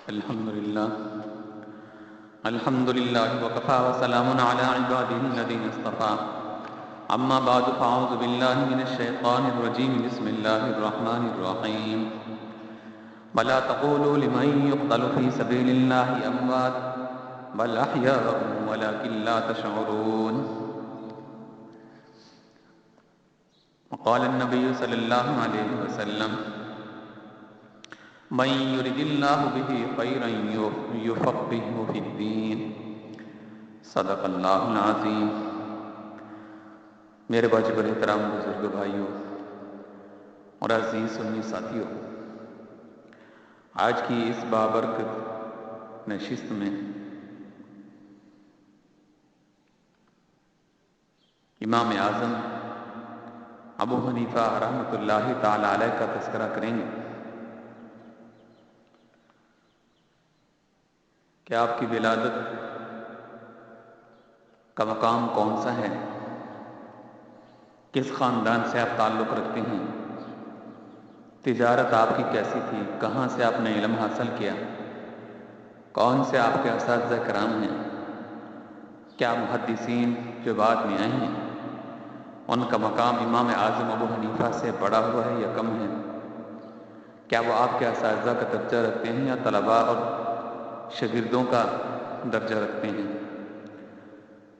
الحمد لله وكفى وسلام على عباده الذين اصطفى أما بعد فأعوذ بالله من الشيطان الرجيم بسم الله الرحمن الرحيم ولا تقولوا لمن يقتل في سبيل الله أموات بل أحياء ولكن لا تشعرون وقال النبي صلى الله عليه وسلم من يرد الله به خيرا يفقهه في الدين صدق اللہ العظیم۔ میرے واجب احترام بزرگ بھائیوں اور عزیز سنی ساتھیوں، آج کی اس بابرکت نشست میں امام اعظم ابو حنیفہ رحمۃ اللہ تعالی علیہ کا تذکرہ کریں گے کہ آپ کی ولادت کا مقام کون سا ہے، کس خاندان سے آپ تعلق رکھتے ہیں، تجارت آپ کی کیسی تھی، کہاں سے آپ نے علم حاصل کیا، کون سے آپ کے اساتذہ کرام ہیں، کیا محدثین جو بعد میں آئے ہیں ان کا مقام امام اعظم ابو حنیفہ سے بڑا ہوا ہے یا کم ہے، کیا وہ آپ کے اساتذہ کا درجہ رکھتے ہیں یا طلباء اور شاگردوں کا درجہ رکھتے ہیں،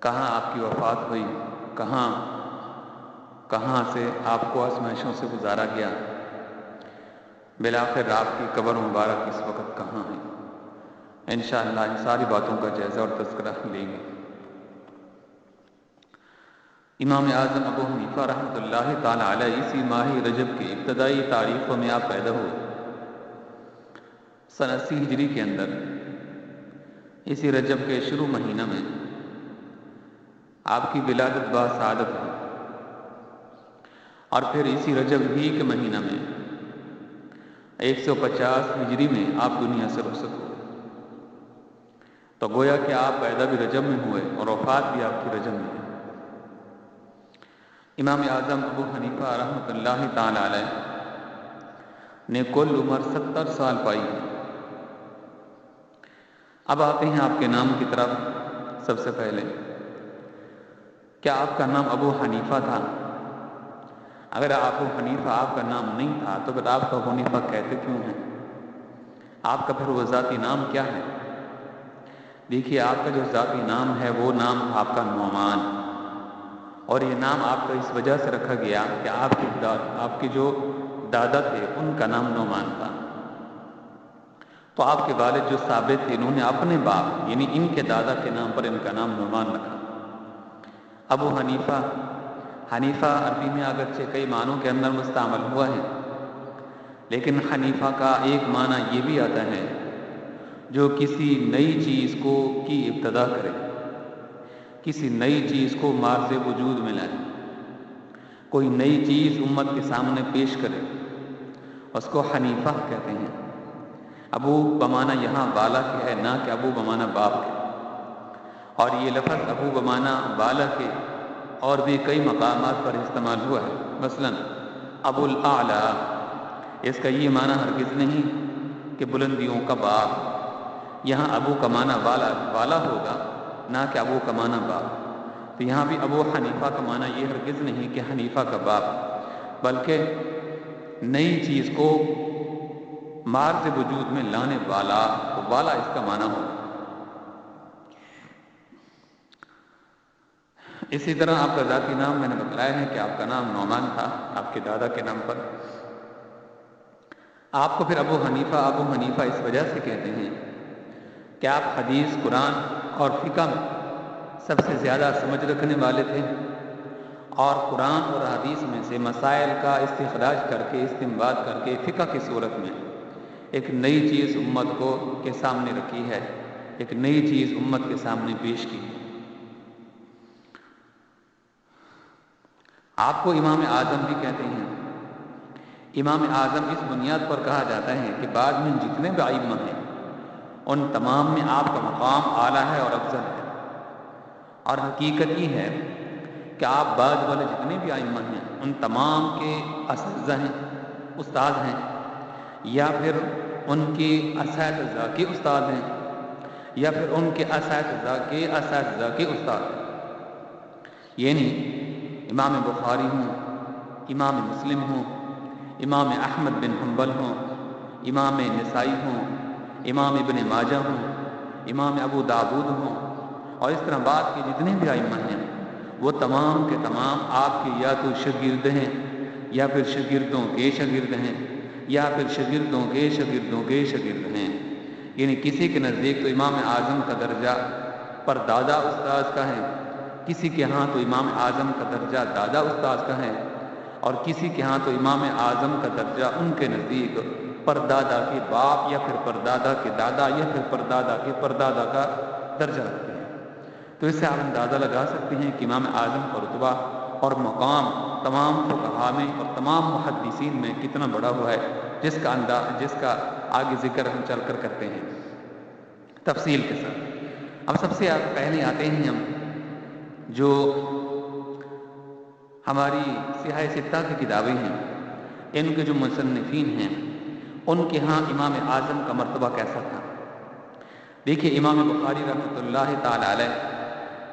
کہاں آپ کی وفات ہوئی، کہاں سے آپ کو آزمائشوں سے گزارا گیا، بالآخر آپ کی قبر مبارک اس وقت کہاں ہے۔ انشاءاللہ ان ساری باتوں کا جائزہ اور تذکرہ لیں گے۔ امام اعظم ابو حنیفہ رحمۃ اللہ تعالی علیہ اسی ماہ رجب کی ابتدائی تاریخوں میں آپ پیدا ہوئے، سن 80 ہجری کے اندر، اسی رجب کے شروع مہینہ میں آپ کی ولادت باسعادت ہے، اور پھر اسی رجب ہی کے مہینہ میں 150 ہجری میں آپ دنیا سے رخصت ہوئے۔ تو گویا کہ آپ پیدا بھی رجب میں ہوئے اور وفات بھی آپ کی رجب میں ہے۔ امام اعظم ابو حنیفہ رحمۃ اللہ تعالی علیہ نے کل عمر 70 سال پائی ہے۔ اب آتے ہیں آپ کے نام کی طرف۔ سب سے پہلے، کیا آپ کا نام ابو حنیفہ تھا؟ اگر ابو حنیفہ آپ کا نام نہیں تھا تو پھر آپ کو ابو حنیفہ کہتے کیوں ہیں؟ آپ کا پھر وہ ذاتی نام کیا ہے؟ دیکھیے، آپ کا جو ذاتی نام ہے وہ نام آپ کا نعمان، اور یہ نام آپ کا اس وجہ سے رکھا گیا کہ آپ کے جو دادا تھے ان کا نام نعمان تھا، تو آپ کے والد جو ثابت تھے انہوں نے اپنے باپ یعنی ان کے دادا کے نام پر ان کا نام نعمان رکھا۔ ابو حنیفہ، حنیفہ عربی میں اگرچہ کئی معنوں کے اندر مستعمل ہوا ہے، لیکن حنیفہ کا ایک معنی یہ بھی آتا ہے جو کسی نئی چیز کی ابتدا کرے، کسی نئی چیز کو مارز وجود میں لائے، کوئی نئی چیز امت کے سامنے پیش کرے، اس کو حنیفہ کہتے ہیں۔ ابو بمانہ یہاں والا کے ہے، نہ کہ ابو بمانہ باپ کے، اور یہ لفظ ابو بمانہ والا کے اور بھی کئی مقامات پر استعمال ہوا ہے۔ مثلا ابو الاعلی، اس کا یہ معنی ہرگز نہیں کہ بلندیوں کا باپ، یہاں ابو کا معنی والا ہوگا، نہ کہ ابو کا معنی باپ۔ تو یہاں بھی ابو حنیفہ کا معنی یہ ہرگز نہیں کہ حنیفہ کا باپ، بلکہ نئی چیز کو مارز وجود میں لانے والا، تو والا اس کا معنی ہوگا۔ اسی طرح آپ کا ذاتی نام میں نے بتلایا ہے کہ آپ کا نام نعمان تھا آپ کے دادا کے نام پر۔ آپ کو پھر ابو حنیفہ اس وجہ سے کہتے ہیں کہ آپ حدیث، قرآن اور فقہ میں سب سے زیادہ سمجھ رکھنے والے تھے، اور قرآن اور حدیث میں سے مسائل کا استخراج کر کے، استنباط کر کے فقہ کی صورت میں ایک نئی چیز امت کے سامنے رکھی ہے، ایک نئی چیز امت کے سامنے پیش کی۔ آپ کو امام اعظم بھی کہتے ہیں۔ امام اعظم اس بنیاد پر کہا جاتا ہے کہ بعد میں جتنے بھی ائمہ ہیں ان تمام میں آپ کا مقام اعلیٰ ہے اور افضل ہے، اور حقیقت یہ ہے کہ آپ بعد والے جتنے بھی ائمہ ہیں ان تمام کے اساتذہ ہیں، استاد ہیں، یا پھر ان کے اساتذہ کے استاد ہیں یا پھر ان کے اساتذہ کے استاد ہیں. یعنی امام بخاری ہوں، امام مسلم ہوں، امام احمد بن حنبل ہوں، امام نسائی ہوں، امام ابن ماجہ ہوں، امام ابو داود ہوں، اور اس طرح بعد کے جتنے بھی ائمہ ہیں وہ تمام کے تمام آپ کے یا تو شاگرد ہیں یا پھر شاگردوں کے شاگرد ہیں یا پھر شاگردوں کے شاگردوں کے شاگرد ہیں. یعنی کسی کے نزدیک تو امام اعظم کا درجہ پر دادا استاذ کا ہے، کسی کے ہاں تو امام اعظم کا درجہ دادا استاذ کا ہے، اور کسی کے ہاں تو امام اعظم کا درجہ ان کے نزدیک پردادا کے باپ یا پھر پردادا کے دادا یا پھر پردادا کے پردادا کا درجہ رکھتے ہیں. تو اس سے آپ اندازہ لگا سکتے ہیں کہ امام اعظم کا رتبہ اور مقام تمام فقہاء میں اور تمام محدثین میں کتنا بڑا ہوا ہے، جس کا آگے ذکر ہم چل کر کرتے ہیں تفصیل کے ساتھ. اب سب سے پہلے آتے ہیں ہم جو ہماری سیاہ ستہ کی کتابیں ہیں، ان کے جو مصنفین ہیں ان کے ہاں امام اعظم کا مرتبہ کیسا تھا. دیکھیے امام بخاری رحمۃ اللہ تعالی علیہ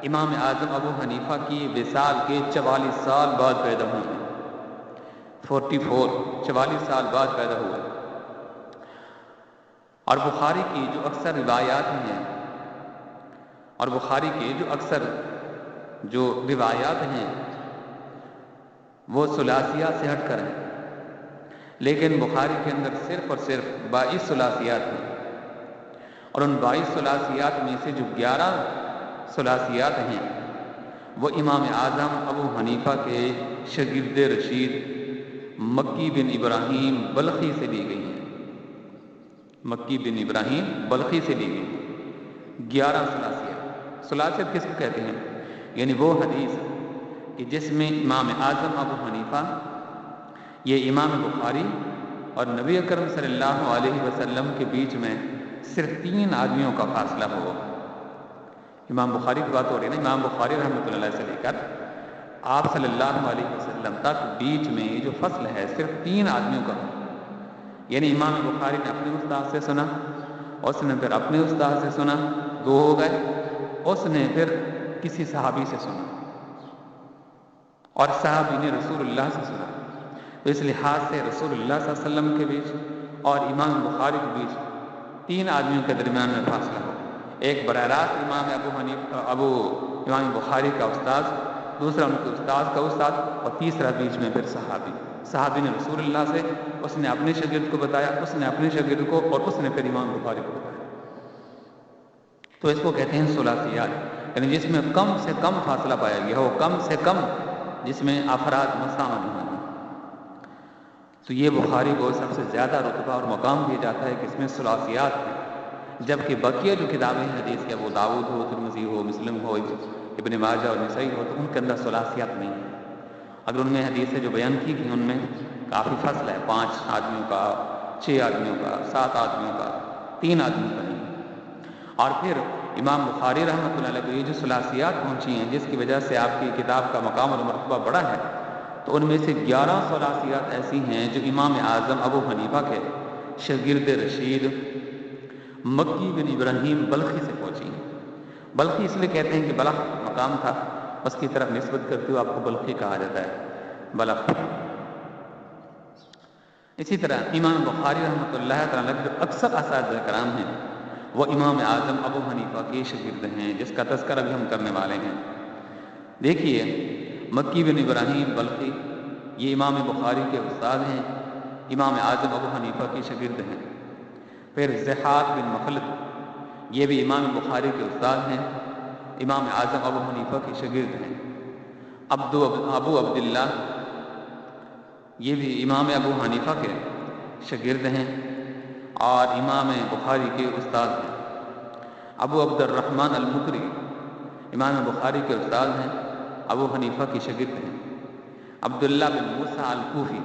امام اعظم ابو حنیفہ کی وصال کے 44 سال بعد پیدا ہوئے ہیں. 44 سال بعد پیدا ہوئے. اور بخاری کی جو اکثر روایات ہیں اور بخاری کے جو اکثر جو روایات ہیں وہ ثلاثیات سے ہٹ کر ہیں، لیکن بخاری کے اندر صرف اور صرف 22 ثلاثیات ہیں، اور ان 22 ثلاثیات میں سے جو 11 ثلاثیات ہیں وہ امام اعظم ابو حنیفہ کے شاگرد رشید مکی بن ابراہیم بلخی سے لی گئی ہیں. مکی بن ابراہیم بلخی سے لی گئی 11 ثلاثیات. ثلاثیات کس کو کہتے ہیں؟ یعنی وہ حدیث کہ جس میں امام اعظم ابو حنیفہ، یہ امام بخاری اور نبی اکرم صلی اللہ علیہ وسلم کے بیچ میں صرف 3 آدمیوں کا فاصلہ ہو. امام بخاری کی بات ہو رہی ہے نا، امام بخاری رحمۃ اللہ علیہ سے لے کر آپ صلی اللہ علیہ وسلم تک بیچ میں یہ جو فصل ہے صرف 3 آدمیوں کا ہو. یعنی امام بخاری نے اپنے استاد سے سنا، اس نے پھر اپنے استاد سے سنا، 2 ہو گئے، اس نے پھر کسی صحابی سے سنا اور صحابی نے رسول اللہ سے سنا. تو اس لحاظ سے رسول اللہ صلی اللہ علیہ وسلم کے بیچ اور امام بخاری کے بیچ 3 آدمیوں کے درمیان میں فاصلہ ہو. ایک براہ راست امام بخاری کا استاد، دوسرا ان کے استاد کا استاد، اور تیسرا بیچ میں پھر صحابی نے رسول اللہ سے، اس نے اپنے شاگرد کو بتایا، اس نے اپنے شاگرد کو، اور اس نے پھر امام بخاری کو بتایا. تو اس کو کہتے ہیں ثلاثیات، یعنی جس میں کم سے کم فاصلہ پایا گیا ہو، کم سے کم جس میں افراد مساوی ہوں. تو یہ بخاری کو سب سے زیادہ رتبہ اور مقام دیا جاتا ہے کہ اس میں ثلاثیات ہیں، جبکہ بقیہ جو کتابیں ہیں حدیث کے، ابو داؤد ہو، ترمذی ہو، مسلم ہو، ابن ماجہ اور نسائی ہو، تو ان کے اندر ثلاثیات نہیں ہیں. اگر ان میں حدیثیں جو بیان کی گئی ان میں کافی فصل ہے، 5 آدمیوں کا، 6 آدمیوں کا، 7 آدمیوں کا، 3 آدمیوں کا نہیں. اور پھر امام بخاری رحمۃ اللہ علیہ کو یہ جو ثلاثیات پہنچی ہیں جس کی وجہ سے آپ کی کتاب کا مقام اور مرتبہ بڑا ہے، تو ان میں سے 11 ثلاثیات ایسی ہیں جو امام اعظم ابو حنیفہ کے شاگرد رشید مکی بن ابراہیم بلخی سے پہنچی ہیں. بلخی اس لیے کہتے ہیں کہ بلخ مقام تھا، اس کی طرف نسبت کرتے ہوئے آپ کو بلخی کہا جاتا ہے، بلخ. اسی طرح امام بخاری رحمۃ اللہ تعالیٰ کے جو اکثر اساتذہ کرام ہیں وہ امام اعظم ابو حنیفہ کے شاگرد ہیں، جس کا تذکرہ بھی ہم کرنے والے ہیں. دیکھیے مکی بن ابراہیم بلخی یہ امام بخاری کے استاد ہیں، امام اعظم ابو حنیفہ کے شاگرد ہیں. پھر ضحاک بن مخلد یہ بھی امام بخاری کے استاد ہیں، امام اعظم ابو حنیفہ کے شاگرد ہیں. ابو عبداللہ یہ بھی امام ابو حنیفہ کے شاگرد ہیں اور امام بخاری کے استاد ہیں. ابو عبد الرحمن المقری امام بخاری کے استاد ہیں، ابو حنیفہ کی شاگرد ہیں. عبداللہ بن موسیٰ الکوفی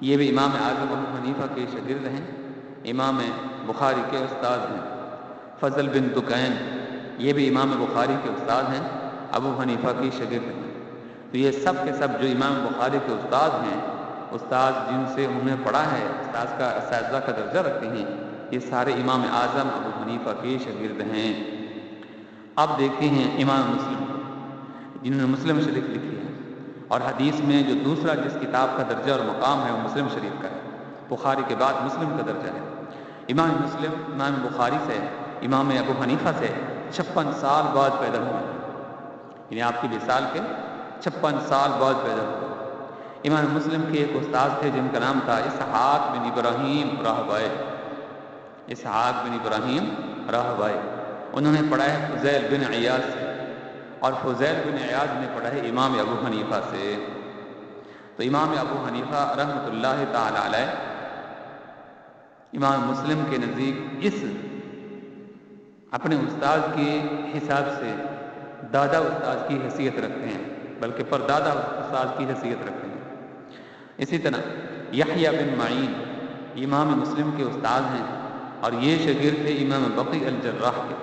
یہ بھی امام اعظم ابو حنیفہ کے شاگرد ہیں، امام بخاری کے استاد ہیں. فضل بن دکین یہ بھی امام بخاری کے استاد ہیں، ابو حنیفہ کی شاگرد ہیں. تو یہ سب کے سب جو امام بخاری کے استاد ہیں، استاد جن سے انہوں نے پڑھا ہے، استاد کا اساتذہ کا درجہ رکھتے ہیں، یہ سارے امام اعظم ابو حنیفہ کے شاگرد ہیں۔ اب دیکھتے ہیں امام مسلم جنہوں نے مسلم شریف لکھی ہے، اور حدیث میں جو دوسرا جس کتاب کا درجہ اور مقام ہے وہ مسلم شریف کا ہے، بخاری کے بعد مسلم کا درجہ ہے۔ امام مسلم امام بخاری سے، امام ابو حنیفہ سے 56 سال بعد پیدا ہوئے، یعنی آپ کی وصال کے 56 سال بعد پیدا ہوئے۔ امام مسلم کے ایک استاد تھے جن کا نام تھا اسحاق بن ابراہیم راہبائے، اسحاق بن ابراہیم راہبائے۔ انہوں نے پڑھا ہے فضیل بن عیاض سے، اور فضیل بن عیاض نے پڑھا ہے امام ابو حنیفہ سے۔ تو امام ابو حنیفہ رحمۃ اللہ تعالی علیہ امام مسلم کے نزدیک اس اپنے استاد کے حساب سے دادا استاد کی حیثیت رکھتے ہیں، بلکہ پردادا استاد کی حیثیت رکھتے ہیں۔ اسی طرح یحییٰ بن معین امام مسلم کے استاد ہیں، اور یہ شاگرد تھے امام بقی الجراح کے۔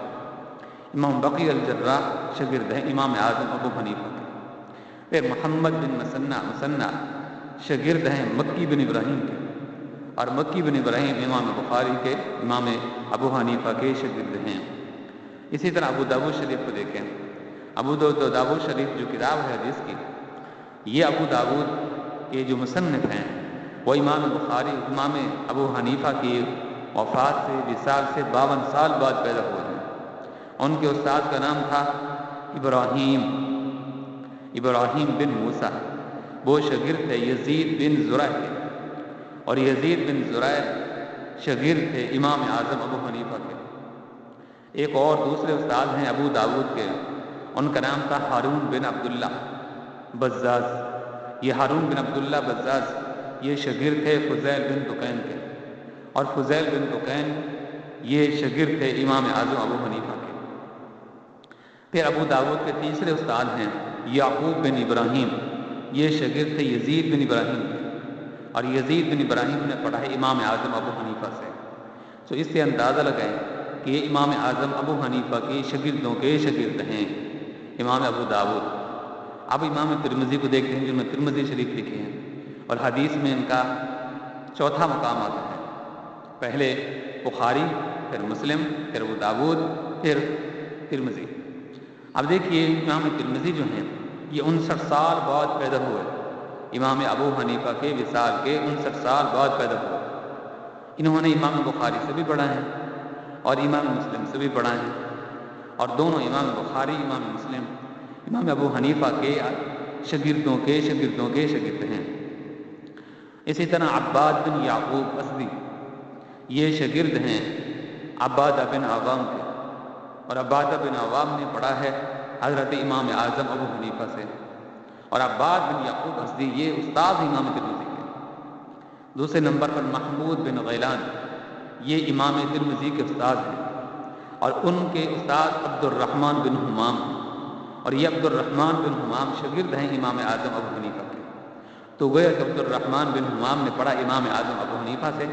امام بقی الجراح شاگرد ہیں امام اعظم ابو حنیفہ کے۔ پھر محمد بن مسنہ شاگرد ہیں مکی بن ابراہیم کے، اور مکی بن ابراہیم امام بخاری کے، امام ابو حنیفہ کے شاگرد ہیں۔ اسی طرح ابو داؤد شریف کو دیکھیں، ابو داؤد شریف جو کتاب ہے حدیث کی، یہ ابو داؤد کے جو مصنف ہیں وہ امام بخاری امام ابو حنیفہ کی وفات سے وصال سے 52 سال بعد پیدا ہوئے ہیں۔ ان کے استاد کا نام تھا ابراہیم بن موسیٰ، وہ شاگرد تھے یزید بن زرع کے، اور یزید بن زرع شاگرد تھے امام اعظم ابو حنیفہ کے۔ ایک اور دوسرے استاد ہیں ابو داؤد کے، ان کا نام تھا ہارون بن عبداللہ بزاز۔ یہ ہارون بن عبداللہ بزاز یہ شاگرد تھے فضیل بن دکین کے، اور فضیل بن دکین یہ شاگرد تھے امام اعظم ابو حنیفہ کے۔ پھر ابو داؤد کے تیسرے استاد ہیں یعقوب بن ابراہیم، یہ شاگرد تھے یزید بن ابراہیم کے، اور یزید بن ابراہیم نے پڑھا ہے امام اعظم ابو حنیفہ سے۔ تو اس سے اندازہ لگائیں کہ یہ امام اعظم ابو حنیفہ کے شاگردوں کے شاگرد ہیں، امام ابو داؤد۔ اب امام ترمذی کو دیکھتے ہیں، جنہوں نے ترمذی شریف لکھے ہیں، اور حدیث میں ان کا چوتھا مقام آتا ہے۔ پہلے بخاری، پھر مسلم، پھر ابو داؤد، پھر ترمذی۔ اب دیکھیے امام ترمذی جو ہیں یہ 59 سال بعد پیدا ہوئے، امام ابو حنیفہ کے وصال کے 59 سال بعد پیدا ہوئے۔ انہوں نے امام بخاری سے بھی پڑھا ہے اور امام مسلم سے بھی پڑھا ہے، اور دونوں امام بخاری امام مسلم امام ابو حنیفہ کے شاگردوں کے شاگرد ہیں۔ اسی طرح عباد بن یعقوب اسدی یہ شاگرد ہیں عبادہ بن عوام کے، اور عبادہ بن عوام نے پڑھا ہے حضرت امام اعظم ابو حنیفہ سے، اور عباد بن یعقوب اسدی یہ استاد امام ترمذی کے۔ دوسرے نمبر پر محمود بن غیلان یہ امام ترمذی کے استاد ہیں، اور ان کے استاد عبد الرحمن بن حمام ہیں، اور یہ عبد الرحمن بن حمام شاگرد ہیں امام اعظم ابو حنیفہ کے۔ تو گویا کہ عبد الرحمن بن حمام نے پڑھا امام اعظم ابو حنیفہ سے،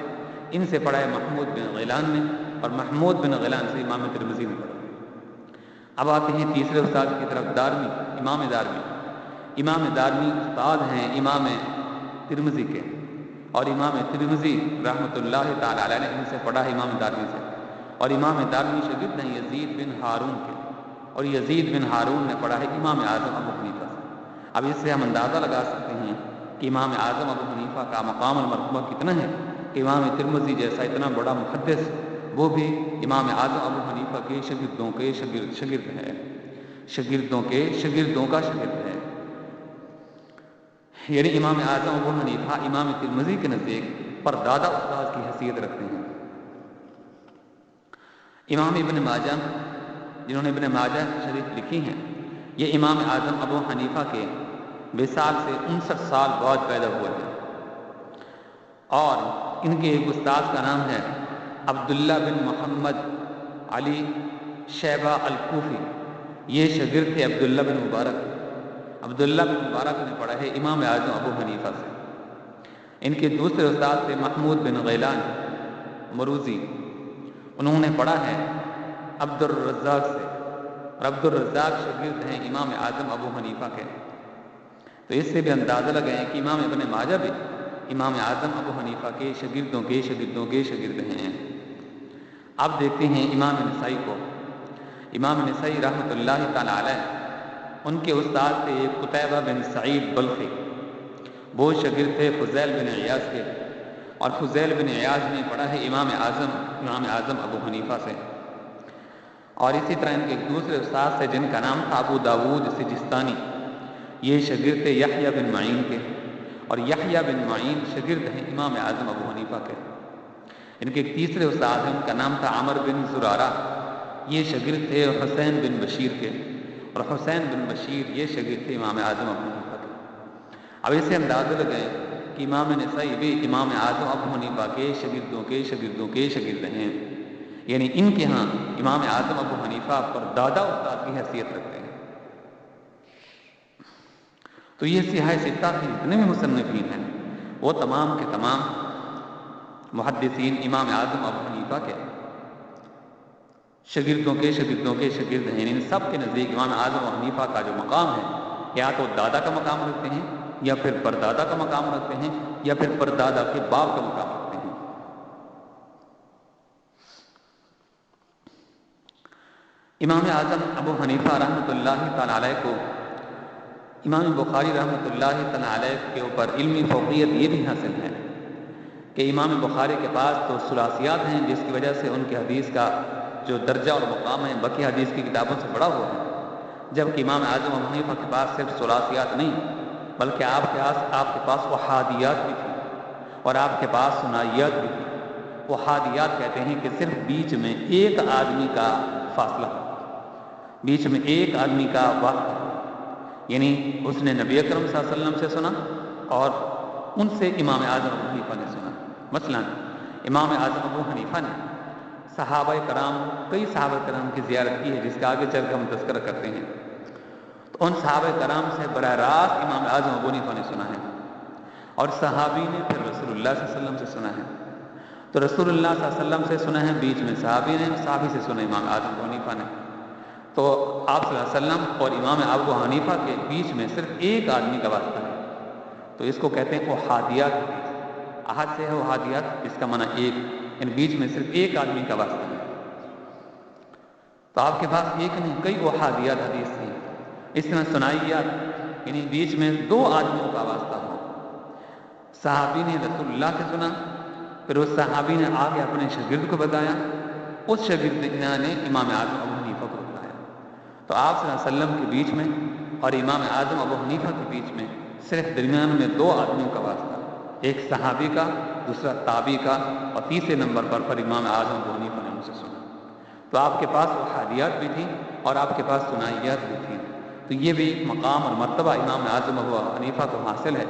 ان سے پڑھا ہے محمود بن غیلان نے، اور محمود بن غیلان سے امام ترمذی نے پڑھا۔ اب آتے ہیں تیسرے استاد کی طرف، دارمی، امام دارمی۔ امام دارمی استاد ہیں امام ترمذی کے، اور امام ترمذی رحمۃ اللہ تعالی علیہ نے ان سے پڑھا ہے امام دارمی سے، اور امام دارمی شاگرد ہیں یزید بن ہارون کے، اور یزید بن ہارون نے پڑھا ہے امام اعظم ابو حنیفہ سے۔ اب اس سے ہم اندازہ لگا سکتے ہیں کہ امام اعظم ابو حنیفہ کا مقام المرتبہ کتنا ہے، کہ امام ترمذی جیسا اتنا بڑا محدث وہ بھی امام اعظم ابو حنیفہ کے شاگردوں کے شاگرد ہے، شاگردوں کے شاگردوں کا شاگرد ہے۔ یعنی امام اعظم ابو حنیفہ امام ترمذی کے نزدیک پردادا استاد کی حیثیت رکھتے ہیں۔ امام ابن ماجہ جنہوں نے ابن ماجہ شریف لکھی ہیں، یہ امام اعظم ابو حنیفہ کے وصال سے 59 سال بعد پیدا ہوئے ہیں، اور ان کے ایک استاد کا نام ہے عبداللہ بن محمد علی شیبہ الکوفی، یہ شاگرد تھے عبداللہ بن مبارک۔ عبداللہ بن مبارک نے پڑھا ہے امام اعظم ابو حنیفہ سے۔ ان کے دوسرے استاد تھے محمود بن غیلان مروزی، انہوں نے پڑھا ہے عبد الرزاق سے، اور عبد الرزاق شاگرد ہیں امام اعظم ابو حنیفہ کے۔ تو اس سے بھی اندازہ لگائیں کہ امام ابن ماجہ بھی امام اعظم ابو حنیفہ کے شاگردوں کے شاگرد ہیں۔ آپ دیکھتے ہیں امام نسائی کو، امام نسائی رحمۃ اللہ تعالی علیہ، ان کے استاد تھے قتیبہ بن سعید بلخی، وہ شاگرد تھے فضیل بن عیاض کے، اور فضیل بن عیاض نے پڑھا ہے امام اعظم ابو حنیفہ سے۔ اور اسی طرح ان کے ایک دوسرے استاد سے جن کا نام تھا ابو داود سجستانی، یہ شاگرد تھے یحییٰ بن معین کے، اور یحییٰ بن معین شاگرد ہیں امام اعظم ابو حنیفہ کے۔ ان کے ایک تیسرے استاد ہیں، ان کا نام تھا عمر بن زرارہ، یہ شاگرد تھے حسین بن بشیر کے، اور حسین بن بشیر یہ شاگرد تھے امام اعظم ابو حنیفہ کے۔ اب اسے اندازہ لگائیں کہ امام نسائی بھی امام اعظم ابو حنیفہ کے شاگردوں کے شاگردوں کے شاگرد ہیں، یعنی ان کے ہاں امام اعظم ابو حنیفہ پر دادا استاد کی حیثیت رکھتے ہیں۔ تو یہ سیاہ ستہ کے جتنے بھی مصنفین ہیں وہ تمام کے تمام محدثین امام اعظم ابو حنیفہ کے شاگردوں کے شاگردوں کے شاگرد ہیں۔ ان سب کے نزدیک امام اعظم ابو حنیفہ کا جو مقام ہے، یا تو دادا کا مقام رکھتے ہیں، یا پھر پردادا کا مقام رکھتے ہیں، یا پھر پردادا کے باپ کا مقام رکھتے ہیں۔ امام اعظم ابو حنیفہ رحمۃ اللہ تعالی علیہ کو امام بخاری رحمۃ اللہ تعالی علیہ کے اوپر علمی فوقیت یہ بھی حاصل ہے کہ امام بخاری کے پاس تو ثلاثیات ہیں، جس کی وجہ سے ان کے حدیث کا جو درجہ اور مقام ہے باقی حدیث کی کتابوں سے بڑا ہوا ہے، جبکہ امام اعظم ابو حنیفہ کے پاس صرف ثلاثیات نہیں بلکہ آپ کے پاس احادیات بھی تھی، اور آپ کے پاس ثنائیات بھی تھی۔ احادیات کہتے ہیں کہ صرف بیچ میں ایک آدمی کا فاصلہ، بیچ میں ایک آدمی کا واسطہ، یعنی اس نے نبی اکرم صلی اللہ علیہ وسلم سے سنا اور ان سے امام اعظم ابو حنیفہ نے سنا۔ مثلا امام اعظم ابو حنیفہ نے کئی صحابہ کرام کی زیارت کی ہے، جس کا آگے چل کے ہم تذکرہ کرتے ہیں۔ تو ان صحابہ کرام سے براہ راست امام اعظم ابو حنیفہ نے سنا ہے، اور صحابی نے پھر رسول اللہ صلی اللہ علیہ وسلم سے سنا ہے۔ تو رسول اللہ صلی اللہ علیہ وسلم سے سنا ہے، بیچ میں صحابی نے، صحابی سے سنا امام اعظم ابو حنیفہ نے۔ تو آپ صلی اللہ علیہ وسلم اور امام ابو حنیفہ کے بیچ میں صرف ایک آدمی کا واسطہ ہے، تو اس کو کہتے ہیں احادیات۔ احد سے ہے احادیات، اس کا معنی ایک، یعنی بیچ میں صرف ایک آدمی کا واسطہ ہے۔ تو آپ کے پاس ایک نہیں کئی احادیات حدیث تھی۔ اس طرح ثنائیات، یعنی بیچ میں دو آدمیوں کا واسطہ ہو، صحابی نے رسول اللہ سے سنا، پھر اس صحابی نے آگے اپنے شاگرد کو بتایا، اس شاگرد نے امام اعظم ابو حنیفہ کو بتایا۔ تو آپ صلی اللہ علیہ وسلم کے بیچ میں اور امام اعظم ابو حنیفہ کے بیچ میں صرف درمیان میں دو آدمیوں کا واسطہ، ایک صحابی کا، دوسرا تابعی کا، اور تیسرے نمبر پر امام اعظم ابو حنیفہ نے ان سے سنا۔ تو آپ کے پاس احادیات بھی تھیں اور آپ کے پاس ثنائیات بھی تھیں۔ تو یہ بھی ایک مقام اور مرتبہ امام اعظم ابو حنیفہ کو حاصل ہے،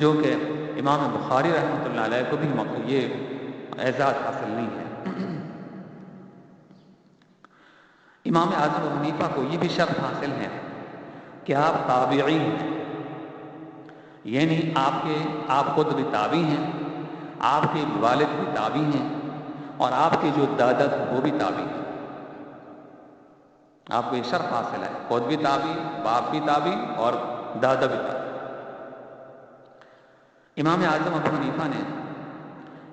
جو کہ امام بخاری رحمۃ اللہ علیہ کو بھی یہ اعزاز حاصل نہیں ہے۔ امام اعظم ابو حنیفہ کو یہ بھی شرف حاصل ہے کہ آپ تابعی ہیں، یعنی آپ خود بھی تابعی ہیں، آپ کے والد بھی تابعی ہیں، اور آپ کے جو دادا تھے وہ بھی تابعی ہیں۔ آپ کو یہ شرف حاصل ہے، خود بھی تابعی، باپ بھی تابعی، اور دادا بھی تابعی۔ امام اعظم ابو حنیفہ نے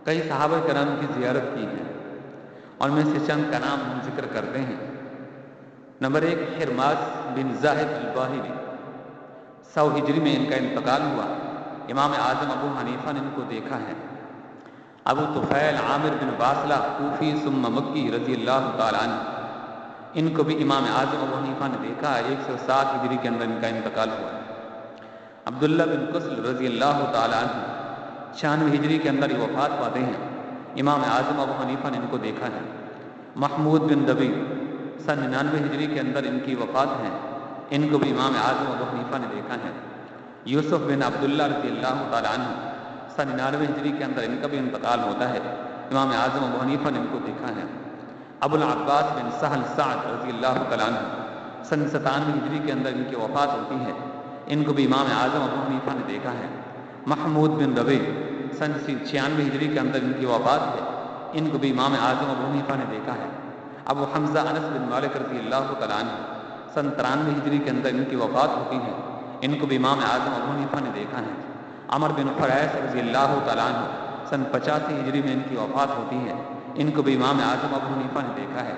کئی صحابہ کرام کی زیارت کی ہے، اور میں سے چند کا نام ہم ذکر کرتے ہیں۔ نمبر 1 حرماس بن زاہد الباہلی، 100 ہجری میں ان کا انتقال ہوا۔ امام اعظم ابو حنیفہ نے ان کو دیکھا ہے۔ ابو طفیل عامر بن باصلہ کوفی ثم مکی رضی اللہ تعالی عنہ، ان کو بھی امام اعظم ابو حنیفہ نے دیکھا ہے۔ 107 ہجری کے اندر ان کا انتقال ہوا ہے۔ عبداللہ بن قسل رضی اللہ تعالی عنہ 96 ہجری کے اندر یہ وفات پاتے ہیں۔ امام اعظم ابو حنیفہ نے ان کو دیکھا ہے۔ محمود بن دبی سن 99 ہجری کے اندر ان کی وفات ہے، ان کو بھی امام اعظم ابو حنیفہ نے دیکھا ہے۔ یوسف بن عبداللہ رضی اللہ تعالی عنہ سن 99 ہجری کے اندر ان کا بھی انتقال ہوتا ہے۔ امام اعظم ابو حنیفہ نے ان کو دیکھا ہے۔ ابو العباس بن سہل سعد رضی اللہ تعالی عنہ سن 97 ہجری کے اندر ان کی وفات ہوتی ہے، ان کو بھی امام اعظم ابو حنیفہ نے دیکھا ہے۔ محمود بن ربیع سن 96 ہجری کے اندر ان کی وفات ہے، ان کو بھی امام اعظم ابو حنیفہ نے دیکھا ہے۔ ابو حمزہ انس بن مالک رضی اللہ تعالی عنہ سن 93 ہجری کے اندر ان کی وفات ہوتی ہے، ان کو بھی امام اعظم ابو حنیفہ نے دیکھا ہے۔ عمر بن فریس رضی اللہ تعالی عنہ سن 85 ہجری میں ان کی وفات ہوتی ہے، ان کو بھی امام اعظم ابو حنیفہ نے دیکھا ہے۔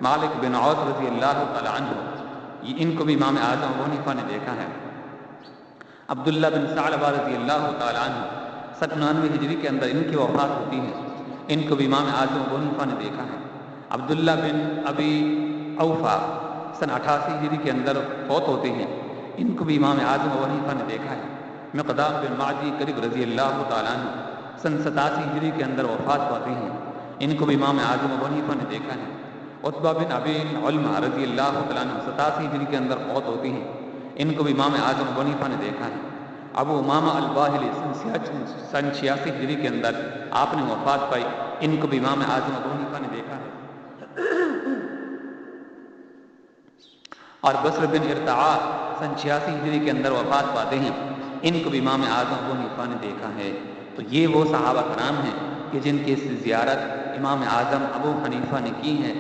مالک بن عوف رضی اللہ تعالیٰ عنہ، ان کو بھی امام اعظم ابو حنیفہ نے دیکھا ہے۔ عبداللہ بن ثعلبہ رضی اللہ تعالیٰ عنہ 97 ہجری کے اندر ان کی وفات ہوتی ہے، ان کو بھی امام اعظم ابو حنیفہ نے دیکھا ہے۔ عبداللہ بن ابی اوفا 88 ہجری کے اندر فوت ہوتے ہیں، ان کو بھی امام اعظم ابو حنیفہ نے دیکھا ہے۔ مقدام بن معدی کرب رضی اللہ تعالیٰ عنہ 87 ہجری کے اندر وفات پاتے ہیں، ان کو بھی امام اعظم ابو حنیفہ نے دیکھا ہے۔ عتبہ بن ابی علمہ رضی اللہ تعالیٰ عنہ 87 ہجری کے اندر فوت ہوتی ہیں، ان کو بھی امام اعظم ابو حنیفہ نے دیکھا ہے۔ ابو امامہ الباہلی 86 ہجری کے اندر آپ نے وفات پائی، ان کو بھی امام اعظم ابو حنیفہ نے دیکھا ہے۔ اور بصر بن ارتعا 86 ہجری کے اندر وفات پاتے ہیں، ان کو بھی امام اعظم ابو حنیفہ نے دیکھا ہے۔ تو یہ وہ صحابہ کرام ہیں کہ جن کی زیارت امام اعظم ابو حنیفہ نے کی ہے،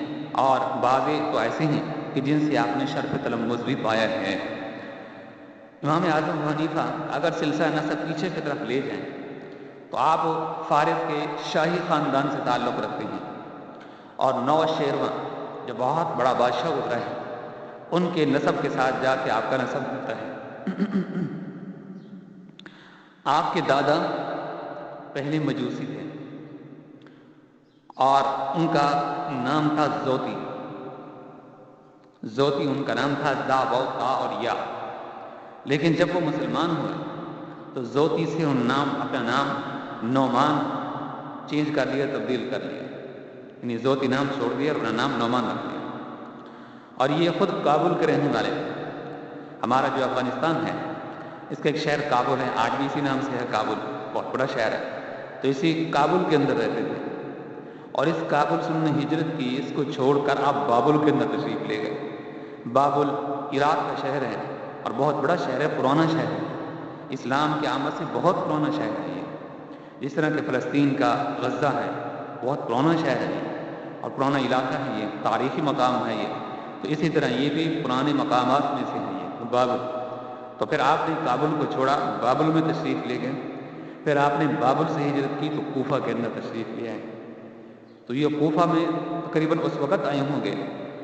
اور بعض تو ایسے ہیں کہ جن سے آپ نے شرف تلمذ بھی پایا ہے۔ امام اعظم ابو حنیفہ اگر سلسلہ نسب پیچھے کی طرف لے جائیں تو آپ فارس کے شاہی خاندان سے تعلق رکھتے ہیں، اور نو شیرواں جو بہت بڑا بادشاہ گزرا ہے ان کے نسب کے ساتھ جا کے آپ کا نسب ملتا ہے۔ آپ کے دادا پہلے مجوسی تھے اور ان کا نام تھا زوتی ان کا نام تھا، دا واو تا اور یا، لیکن جب وہ مسلمان ہوئے تو زوتی سے اپنا نام نعمان چینج کر لیا، تبدیل کر لیا، یعنی زوتی نام چھوڑ دیا اور اپنا نام نعمان رکھ لیا۔ اور یہ خود کابل کے رہنے والے تھے۔ ہمارا جو افغانستان ہے اس کا ایک شہر کابل ہے، آج بھی اسی نام سے ہے کابل، بہت بڑا شہر ہے، تو اسی کابل کے اندر رہتے تھے۔ اور اس کابل سے انہوں نے ہجرت کی، اس کو چھوڑ کر آپ بابل کے اندر تشریف لے گئے۔ بابل عراق کا شہر ہے اور بہت بڑا شہر ہے، پرانا شہر ہے، اسلام کی آمد سے بہت پرانا شہر ہے یہ، جس طرح کہ فلسطین کا غزہ ہے، بہت پرانا شہر ہے اور پرانا علاقہ ہے، یہ تاریخی مقام ہے یہ، تو اسی طرح یہ بھی پرانے مقامات میں سے ہے یہ بابل۔ تو پھر آپ نے کابل کو چھوڑا، بابل میں تشریف لے گئے، پھر آپ نے بابل سے ہجرت کی تو کوفہ کے اندر تشریف لے آئے۔ تو یہ کوفہ میں تقریباً اس وقت آئے ہوں گے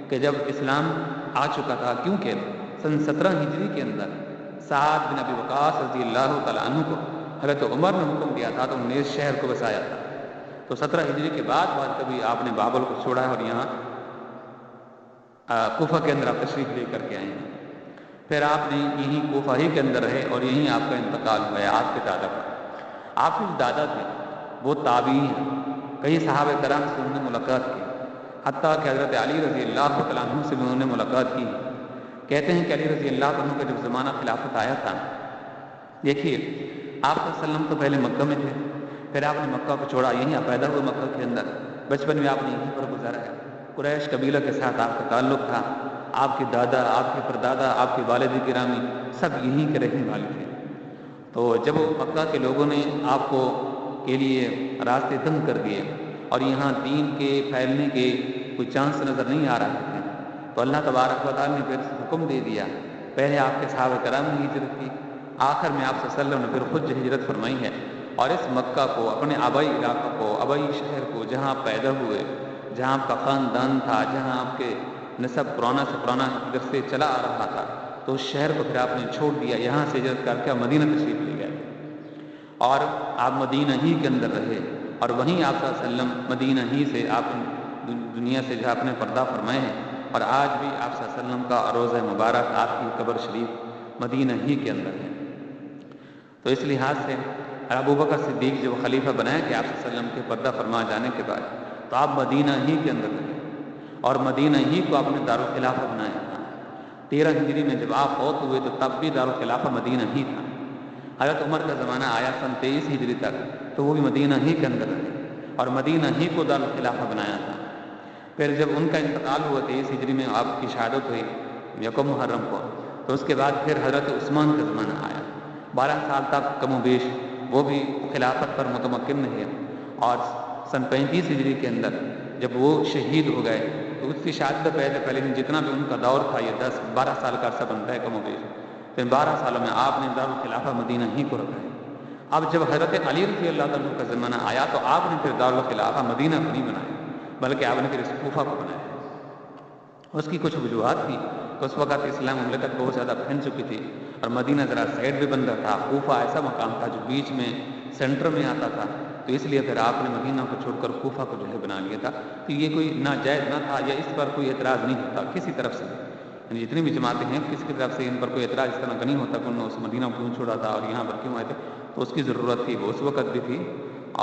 کہ جب اسلام آ چکا تھا، کیونکہ سن 17 ہجری کے اندر سعد بن ابی وقاص رضی اللہ تعالیٰ عنہ کو حضرت عمر نے حکم دیا تھا تو انہوں نے اس شہر کو بسایا تھا۔ تو 17 ہجری کے بعد کبھی آپ نے بابل کو چھوڑا ہے اور یہاں کوفہ کے اندر آپ تشریف لے کر کے آئے ہیں۔ پھر آپ نے یہیں کوفہ ہی کے اندر رہے اور یہیں آپ کا انتقال ہوا ہے آپ کے دادا پر۔ آپ کے دادا تھے وہ تابعی ہیں، کئی صحابہ کرام سے انہوں نے ملاقات کی، حتیٰ کہ حضرت علی رضی اللہ تعالیٰ عنہ سے بھی انہوں نے ملاقات کی۔ کہتے ہیں کہ علی رضی اللہ عنہ کا جب زمانہ خلافت آیا تھا، دیکھیے آپ صلی اللہ علیہ وسلم تو پہلے مکہ میں تھے، پھر آپ نے مکہ کو چھوڑا، یہیں آپ پیدا ہوئے مکہ کے اندر، بچپن میں آپ نے یہیں پر گزارا ہے، قریش قبیلہ کے ساتھ آپ کا تعلق تھا، آپ کے دادا، آپ کے پردادا، آپ کے والد گرامی سب یہیں کے رہنے والے تھے۔ تو جب مکہ کے لوگوں نے آپ کو کے لیے راستے تنگ کر دیے اور یہاں دین کے پھیلنے کے کوئی چانس نظر نہیں آ رہے تھے، تو اللہ تبارک و تعالیٰ نے پھر حکم دے دیا، پہلے آپ کے صحابہ کرام نے ہجرت کی، آخر میں آپ صلی اللہ علیہ وسلم نے پھر خود ہجرت فرمائی ہے، اور اس مکہ کو، اپنے آبائی علاقہ کو، آبائی شہر کو، جہاں آپ پیدا ہوئے، جہاں آپ کا خاندان تھا، جہاں آپ کے نسب پرانا سے پرانا ادھر سے چلا آ رہا تھا، تو اس شہر کو پھر آپ نے چھوڑ دیا، یہاں سے ہجرت کر کے آپ مدینہ تشریف لے گئے اور آپ مدینہ ہی کے اندر رہے، اور وہیں آپ صلی اللہ علیہ وسلم مدینہ ہی سے آپ دنیا سے جہاں اپنے پردہ فرمائے ہیں، اور آج بھی آپ صلی اللہ علیہ وسلم کا روضہ مبارک، آپ کی قبر شریف مدینہ ہی کے اندر ہے۔ تو اس لحاظ سے ابو بکر صدیق جب خلیفہ بنایا کہ آپ صلی اللہ علیہ وسلم کے پردہ فرما جانے کے بعد، تو آپ مدینہ ہی کے اندر رہے اور مدینہ ہی کو آپ نے دارالخلافہ بنایا تھا۔ 13 ہجری میں جب آپ فوت ہوئے تو تب بھی دارالخلافہ مدینہ ہی تھا۔ حضرت عمر کا زمانہ آیا سن 23 ہجری تک، تو وہ بھی مدینہ ہی کے اندر رہے اور مدینہ ہی کو دارالخلافہ بنایا تھا۔ پھر جب ان کا انتقال ہوا 23 ہجری میں، آپ کی شہادت ہوئی 1 محرم کو، تو اس کے بعد پھر حضرت عثمان کا زمانہ آیا، 12 سال تک کم و بیش وہ بھی خلافت پر متمکن رہے، اور سن 35 ہجری کے اندر جب وہ شہید ہو گئے تو اس کی شہادت پہلے جتنا بھی ان کا دور تھا یہ 10-12 سال کا عرصہ بنتا ہے کم و بیش، پھر 12 سالوں میں آپ نے دارالخلافہ مدینہ ہی کو رکھا ہے۔ اب جب حضرت علی رضی اللہ عنہ کا زمانہ آیا تو آپ نے پھر دارالخلافہ مدینہ کو نہیں بنایا، بلکہ آپ نے پھر اس کوفہ کو بنایا۔ اس کی کچھ وجوہات تھی کہ اس وقت اسلام مملکت بہت زیادہ پھیل چکی تھی اور مدینہ ذرا سائڈ بھی بن رہا تھا، کوفہ ایسا مقام تھا جو بیچ میں سینٹر میں آتا تھا، تو اس لیے پھر آپ نے مدینہ کو چھوڑ کر کوفہ کو جو ہے بنا لیا تھا۔ تو یہ کوئی ناجائز نہ تھا یا اس پر کوئی اعتراض نہیں ہوتا کسی طرف سے، یعنی جتنی بھی جماعتیں ہیں کسی کی طرف سے ان پر کوئی اعتراض اس طرح کا نہیں ہوتا کہ انہوں نے اس مدینہ کو کیوں چھوڑا تھا اور یہاں پر کیوں آئے تھے، تو اس کی ضرورت تھی، وہ اس وقت بھی تھی،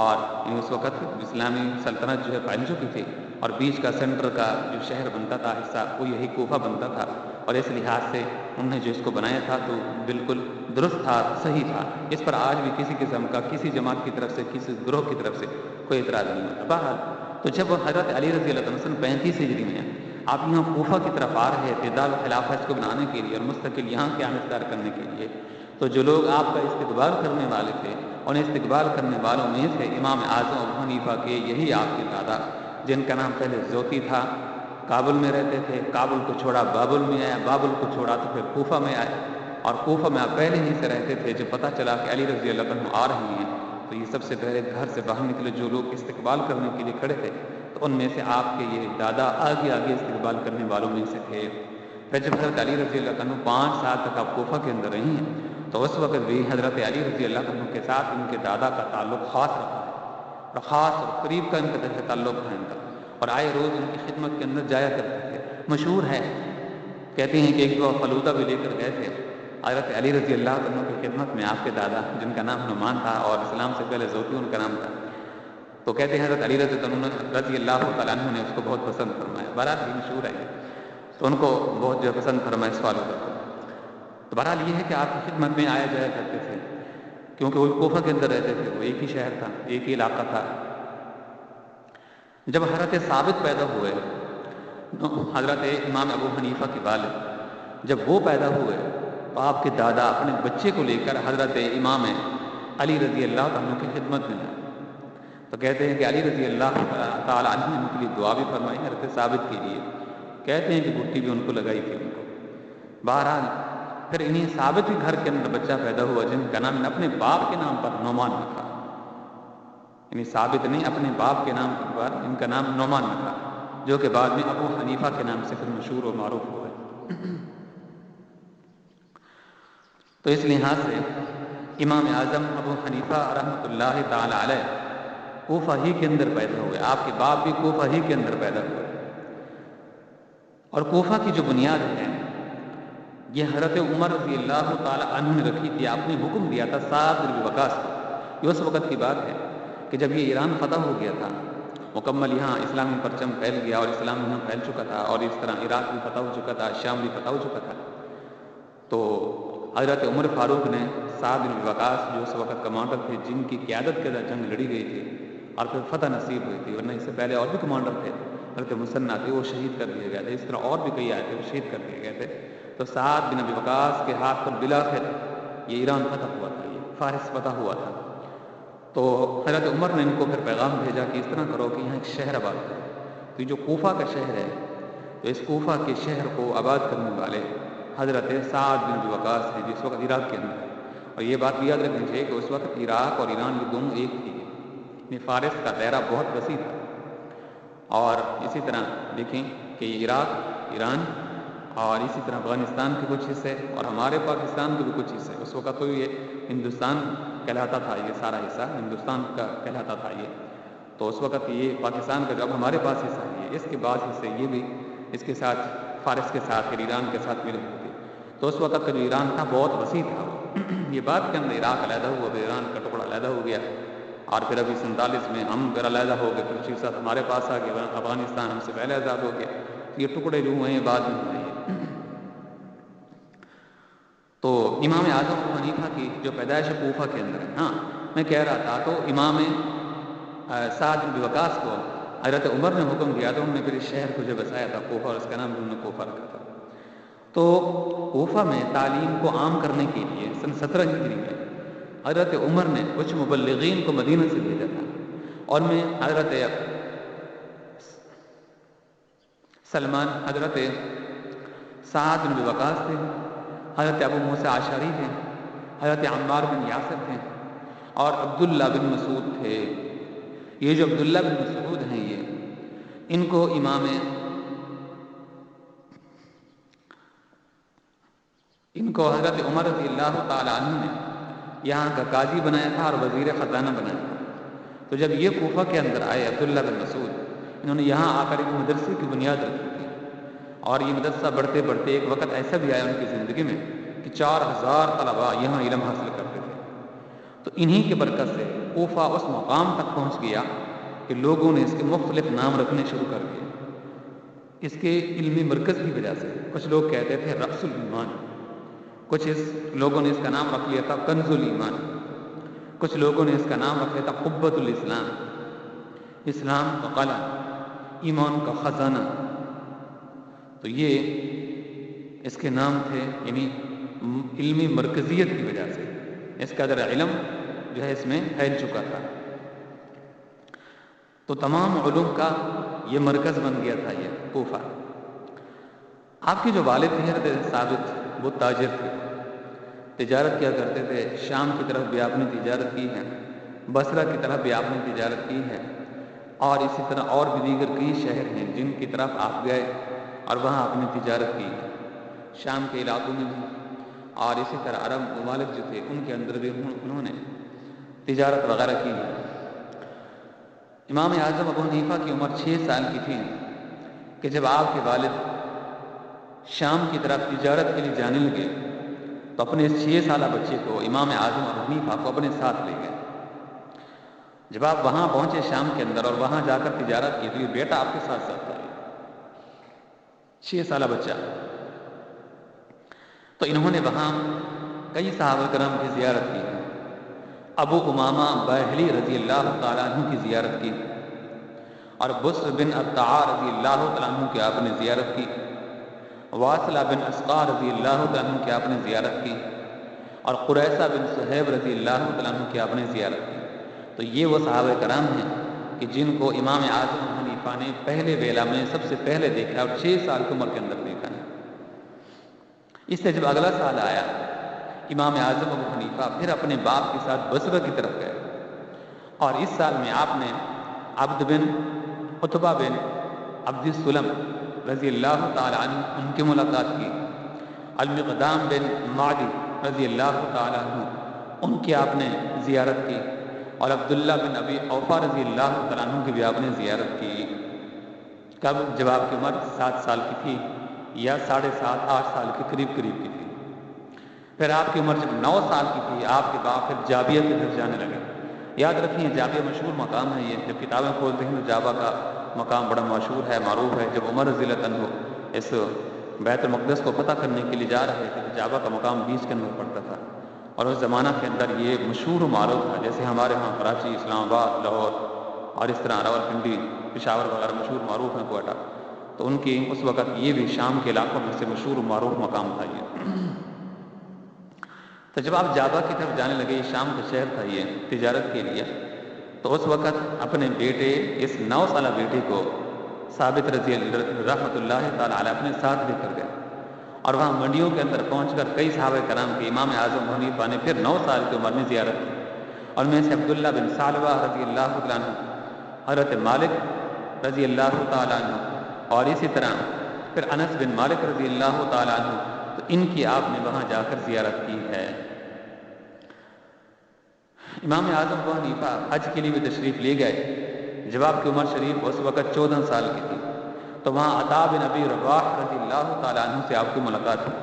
اور اس وقت اسلامی سلطنت جو ہے پھیل چکی تھی اور بیچ کا سینٹر کا جو شہر بنتا تھا حصہ وہ یہی کوفہ بنتا تھا، اور اس لحاظ سے انہوں نے جو اس کو بنایا تھا تو بالکل درست تھا، صحیح تھا، اس پر آج بھی کسی قسم کا کسی جماعت کی طرف سے کسی گروہ کی طرف سے کوئی اعتراض نہیں ہوتا۔ بہرحال تو جب حضرت علی رضی اللہ عنہ 35 ہجری میں آپ یہاں کوفہ کی طرف آ رہے تھے دار الخلافہ اس کو بنانے کے لیے اور مستقل یہاں قیام اختیار کرنے کے لیے، تو جو لوگ آپ کا استقبال کرنے والے تھے اور استقبال کرنے والوں میں سے امام اعظم ابو حنیفہ کے یہی آپ کے دادا، جن کا نام پہلے زوتی تھا، کابل میں رہتے تھے، کابل کو چھوڑا بابل میں آیا، بابل کو چھوڑا تو پھر کوفہ میں آئے، اور کوفہ میں آپ پہلے ہی سے رہتے تھے۔ جب پتہ چلا کہ علی رضی اللہ عنہ آ رہی ہیں تو یہ سب سے پہلے گھر سے باہر نکلے، جو لوگ استقبال کرنے کے لیے کھڑے تھے تو ان میں سے آپ کے یہ دادا آگے آگے استقبال کرنے والوں میں سے تھے۔ پھر جب حضرت علی رضی اللہ عنہ 5 سال تک آپ کوفہ کے اندر رہی ہیں تو اس وقت بھی حضرت علی رضی اللہ عنہ کے ساتھ ان کے دادا کا تعلق خاص رہا ہے، اور خاص اور قریب کا ان کا تعلق ہے ان کا، اور آئے روز ان کی خدمت کے اندر جایا کرتے تھے۔ مشہور ہے، کہتے ہیں کہ ایک دو فلودہ بھی لے کر گئے تھے حضرت علی رضی اللہ عنہ کی خدمت میں آپ کے دادا، جن کا نام نعمان تھا اور اسلام سے پہلے زوتی ان کا نام تھا، تو کہتے ہیں حضرت علی رضی اللہ تعالیٰ عنہ نے اس کو بہت پسند فرمایا۔ بہرحال یہ مشہور ہے، تو ان کو بہت جو ہے پسند فرمایا اس فلودہ کو۔ تو بہرحال یہ ہے کہ آپ کی خدمت میں آیا جایا کرتے تھے کیونکہ وہ کوفہ کے اندر رہتے تھے، وہ ایک ہی شہر تھا، ایک ہی علاقہ تھا۔ جب حضرت ثابت پیدا ہوئے، حضرت امام ابو حنیفہ کے والد، جب وہ پیدا ہوئے تو آپ کے دادا اپنے بچے کو لے کر حضرت امام علی رضی اللہ عنہ کی خدمت میں آئے، تو کہتے ہیں کہ علی رضی اللہ تعالیٰ عنہ نے ان کے لیے دعا بھی فرمائی حضرت ثابت کے لیے، کہتے ہیں کہ گھٹی بھی ان کو لگائی تھی ان کو۔ بہرحال پھر انہیں ثابت ہی گھر کے اندر بچہ پیدا ہوا جن کا نام اپنے باپ کے نام پر نعمان رکھا، یعنی ثابت نہیں اپنے باپ کے نام پر ان کا نام نعمان رکھا، جو کہ بعد میں ابو حنیفہ کے نام سے پھر مشہور و معروف ہوا ہے۔ تو اس لحاظ سے امام اعظم ابو حنیفہ رحمۃ اللہ تعالی علیہ کوفہ ہی کے اندر پیدا ہوئے، آپ کے باپ بھی کوفہ ہی کے اندر پیدا ہوئے، اور کوفہ کی جو بنیاد ہے یہ حضرت عمر رضی اللہ تعالی عنہ نے رکھی تھی۔ آپ نے حکم دیا تھا سعد بن ابی وقاص کو، یہ اس وقت کی بات ہے کہ جب یہ ایران فتح ہو گیا تھا مکمل، یہاں اسلامی پرچم پھیل گیا اور اسلام یہاں پھیل چکا تھا، اور اس طرح عراق بھی فتح ہو چکا تھا، شام بھی فتح ہو چکا تھا، تو حضرت عمر فاروق نے سعد بن ابی وقاص جو اس وقت کمانڈر تھے، جن کی قیادت کے ساتھ جنگ لڑی گئی تھی اور پھر فتح نصیب ہوئی تھی، ورنہ اس سے پہلے اور بھی کمانڈر تھے حضرت مثنیٰ تھے، وہ شہید کر دیے گئے تھے، اس طرح اور بھی کئی آئے تھے وہ شہید کر دیے گئے تھے۔ تو سعد بن ابی وقاص کے ہاتھ پر بالآخر یہ ایران فتح ہوا تھا، یہ فارس فتح ہوا تھا۔ تو حضرت عمر نے ان کو پھر پیغام بھیجا کہ اس طرح کرو کہ یہاں ایک شہر آباد کرو، تو یہ جو کوفہ کا شہر ہے تو اس کوفہ کے شہر کو آباد کرنے والے حضرت سعد بن ابی وقاص ہیں، جس وقت عراق کے اندر، اور یہ بات بھی یاد رکھنی چاہیے کہ اس وقت عراق اور ایران یہ دونوں ایک تھی، فارس کا دائرہ بہت وسیع تھا، اور اسی طرح دیکھیں کہ عراق، ایران اور اسی طرح افغانستان کے کچھ حصے اور ہمارے پاکستان کے بھی کچھ حصے، اس وقت تو یہ ہندوستان کہلاتا تھا، یہ سارا حصہ ہندوستان کا کہلاتا تھا یہ، تو اس وقت یہ پاکستان کا جب ہمارے پاس حصہ ہے، اس کے بعد حصے یہ بھی اس کے ساتھ فارس کے ساتھ پھر ایران کے ساتھ ملے ہوئے تھے، تو اس وقت کا جو ایران تھا بہت وسیع تھا یہ بات کے اندر عراق علیحدہ ہوا، پھر ایران کا ٹکڑا علیحدہ ہو گیا، اور پھر ابھی 47 میں ہم پھر علیحدہ ہو گئے، پھر اسی کے ساتھ ہمارے پاس آ گیا، افغانستان ہم سے پہلے آزاد ہو گیا، یہ ٹکڑے جو ہوئے ہیں بعد میں ہوئے ہیں۔ تو امام اعظم ابو حنیفہ کی جو پیدائش کوفہ کے اندر ہے، ہاں میں کہہ رہا تھا، تو امام سعد بن ابی وقاص کو حضرت عمر نے حکم دیا تو انہوں نے پھر اس شہر کو جو بسایا تھا کوفہ، اور اس کا نام انہوں نے کوفہ رکھا تھا۔ تو کوفہ میں تعلیم کو عام کرنے کے لیے سن 17 ہجری میں حضرت عمر نے کچھ مبلغین کو مدینہ سے بھیجا تھا، اور میں حضرت سلمان، حضرت سعد بن ابی وقاص تھے، حضرت ابو موسیٰ اشعری تھے، حضرت عمار بن یاسر تھے، اور عبداللہ بن مسعود تھے۔ یہ جو عبداللہ بن مسعود ہیں ان کو حضرت عمر رضی اللہ تعالی عنہ نے یہاں کا قاضی بنایا تھا اور وزیر خزانہ بنایا تھا۔ تو جب یہ کوفہ کے اندر آئے عبداللہ بن مسعود، انہوں نے یہاں آ کر ایک مدرسے کی بنیاد رکھی تھی، اور یہ مدرسہ بڑھتے بڑھتے ایک وقت ایسا بھی آیا ان کی زندگی میں کہ 4000 طلباء یہاں علم حاصل کرتے تھے۔ تو انہی کی برکت سے کوفہ اس مقام تک پہنچ گیا کہ لوگوں نے اس کے مختلف نام رکھنے شروع کر دیے اس کے علمی مرکز کی وجہ سے۔ کچھ لوگ کہتے تھے رأس الایمان، کچھ لوگوں نے اس کا نام رکھ لیا تھا کنز الایمان، کچھ لوگوں نے اس کا نام رکھ لیا تھا قبۃ الاسلام، اسلام کا قلعہ، ایمان کا خزانہ۔ تو یہ اس کے نام تھے، یعنی علمی مرکزیت کی وجہ سے اس قدر علم جو ہے اس میں پھیل چکا تھا۔ تو تمام علوم کا یہ مرکز بن گیا تھا یہ کوفہ۔ آپ کے جو والد تھے حضرت ثابت، وہ تاجر تھے، تجارت کیا کرتے تھے۔ شام کی طرف بھی آپ نے تجارت کی ہے، بصرہ کی طرف بھی آپ نے تجارت کی ہے، اور اسی طرح اور بھی دیگر کئی شہر ہیں جن کی طرف آپ گئے اور وہاں آپ نے تجارت کی ہے، شام کے علاقوں میں بھی، اور اسی طرح عرب ممالک جو تھے ان کے اندر بھی انہوں نے تجارت وغیرہ کی ہے۔ امام اعظم ابو حنیفہ کی عمر 6 سال کی تھی کہ جب آپ کے والد شام کی طرف تجارت کے لیے جانے لگے تو اپنے اس 6 سالہ بچے کو امام اعظم ابو حنیفہ کو اپنے ساتھ لے گئے۔ جب آپ وہاں پہنچے شام کے اندر اور وہاں جا کر تجارت کی تو یہ بیٹا آپ کے ساتھ ساتھ تھا، 6 سالہ بچہ۔ تو انہوں نے وہاں کئی صحابہ کرام کی زیارت کی، ابو امامہ باہلی رضی اللہ تعالیٰ عنہ کی زیارت کی، اور بسر بن الطعار رضی اللہ تعالیٰ عنہ کی آپ نے زیارت کی، واصلہ بن اسقا رضی اللہ تعالیٰ عنہ کی آپ نے زیارت کی، اور قریصہ بن صہیب رضی اللہ تعالیٰ عنہ کی آپ نے زیارت کی۔ تو یہ وہ صحابہ کرام ہیں کہ جن کو امام اعظم ابو حنیفہ نے پہلے ویلا میں سب سے پہلے دیکھا اور 6 سال کی عمر کے اندر دیکھا ہے۔ اس سے جب اگلا سال آیا امام اعظم ابو حنیفہ پھر اپنے باپ کے ساتھ بصرہ کی طرف گئے، اور اس سال میں آپ نے عبد بن عتبہ بن عبد السلم رضی اللہ تعالی عنہ ان کی ملاقات کی، المقدام بن معدی رضی اللہ تعالی عنہ ان کی آپ نے زیارت کی، اور عبداللہ بن ابی اوفا رضی اللہ تعالی عنہ کی بھی آپ نے زیارت کی۔ کب؟ جب آپ کی عمر 7 سال کی تھی یا 7.5 8 سال کے قریب کی تھی۔ پھر آپ کی عمر جب 9 سال کی تھی آپ کے باپ پھر جابیہ کی طرف جانے لگے۔ یاد رکھیں جابیہ مشہور مقام ہے، یہ جب کتابیں کھولتے ہیں تو جابہ کا مقام بڑا مشہور ہے، معروف ہے۔ جب عمر رضی اللہ عنہ اس بیت المقدس کو فتح کرنے کے لیے جا رہے تھے تو جابہ کا مقام بیچ کے اندر پڑتا تھا، اور اس زمانہ کے اندر یہ مشہور و معروف تھا، جیسے ہمارے ہاں کراچی، اسلام آباد، لاہور اور اس طرح راولپنڈی، پشاور وغیرہ مشہور معروف ہیں، کوئٹہ، تو ان کی اس وقت یہ بھی شام کے علاقوں میں سے مشہور و معروف مقام تھا یہ۔ تو جب آپ جابہ کی طرف جانے لگے، یہ شام کا شہر تھا یہ تجارت کے لیے، تو اس وقت اپنے بیٹے اس 9 سالہ بیٹے کو ثابت رضی رحمۃ اللہ تعالی علیہ اپنے ساتھ لے کر گئے، اور وہاں منڈیوں کے اندر پہنچ کر کئی صحابہ کرام کے امام اعظم ابو حنیفہ نے پھر 9 سال کی عمر میں زیارت کی، اور میں سے عبداللہ بن ثعلبہ رضی اللہ تعالیٰ عنہ، حضرت مالک رضی اللہ تعالیٰ عنہ، اور اسی طرح پھر انس بن مالک رضی اللہ تعالیٰ عنہ، تو ان کی آپ نے وہاں جا کر زیارت کی ہے۔ امام اعظم ابو حنیفہ حج کے لیے بھی تشریف لے گئے جب آپ کی عمر شریف اس وقت 14 سال کی تھی، تو وہاں عطا بن ابی رباح رضی اللہ تعالیٰ عنہ سے آپ کی ملاقات ہوئی۔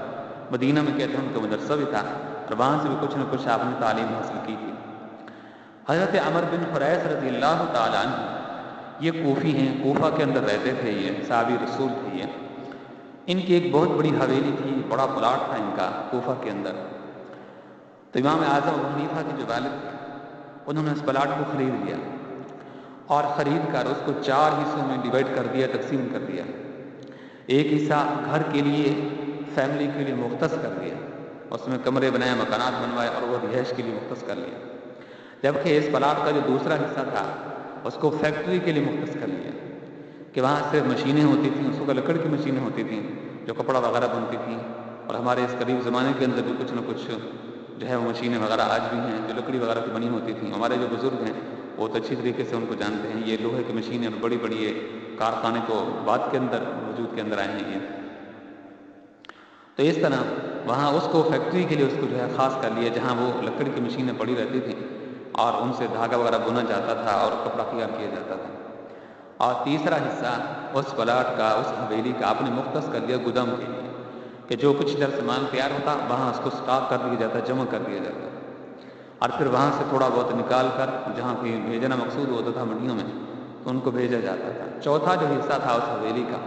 مدینہ میں کہتے ہیں ان کا مدرسہ بھی تھا، اور وہاں سے بھی کچھ نہ کچھ آپ نے تعلیم حاصل کی تھی۔ حضرت عمر بن خریس رضی اللہ تعالیٰ عنہ یہ کوفی ہیں، کوفہ کے اندر رہتے تھے، یہ صحابی رسول تھے یہ۔ ان کی ایک بہت بڑی حویلی تھی، بڑا پلاٹ تھا ان کا کوفہ کے اندر۔ تو امام اعظم ابو حنیفہ کے جو والد تھے انہوں نے اس پلاٹ کو خرید لیا، اور خرید کر اس کو 4 حصوں میں ڈیوائڈ کر دیا، تقسیم کر دیا۔ ایک حصہ گھر کے لیے، فیملی کے لیے مختص کر دیا، اس میں کمرے بنائے، مکانات بنوائے، اور وہ رہائش کے لیے مختص کر لیا۔ جبکہ اس پلاٹ کا جو دوسرا حصہ تھا اس کو فیکٹری کے لیے مختص کر لیا، کہ وہاں صرف مشینیں ہوتی تھیں، اس کو لکڑ کی مشینیں ہوتی تھیں جو کپڑا وغیرہ بنتی تھیں، اور ہمارے اس قریب زمانے کے اندر بھی کچھ نہ کچھ جو ہے وہ مشینیں وغیرہ آج بھی ہیں جو لکڑی وغیرہ کی بنی ہوتی تھیں۔ ہمارے جو بزرگ ہیں وہ تو اچھی طریقے سے ان کو جانتے ہیں، یہ لوہے کی مشینیں اور بڑی بڑی یہ کارخانے تو بعد کے اندر وجود کے اندر آئے ہیں یہ. تو اس طرح وہاں اس کو فیکٹری کے لیے اس کو جو ہے خاص کر لیا جہاں وہ لکڑی کی مشینیں پڑی رہتی تھیں اور ان سے دھاگا وغیرہ بنا جاتا تھا اور کپڑا تیار کیا جاتا تھا. اور تیسرا حصہ اس پلاٹ کا اس حویلی کا آپ نے مختص کر لیا گودام کے لیے کہ جو کچھ ادھر سامان تیار ہوتا وہاں اس کو اسٹاک کر دیا جاتا، جمع کر دیا جاتا اور پھر وہاں سے تھوڑا بہت نکال کر جہاں پہ بھیجنا مقصود ہوتا تھا منڈیوں میں تو ان کو بھیجا جاتا تھا. چوتھا جو حصہ تھا اس حویلی کا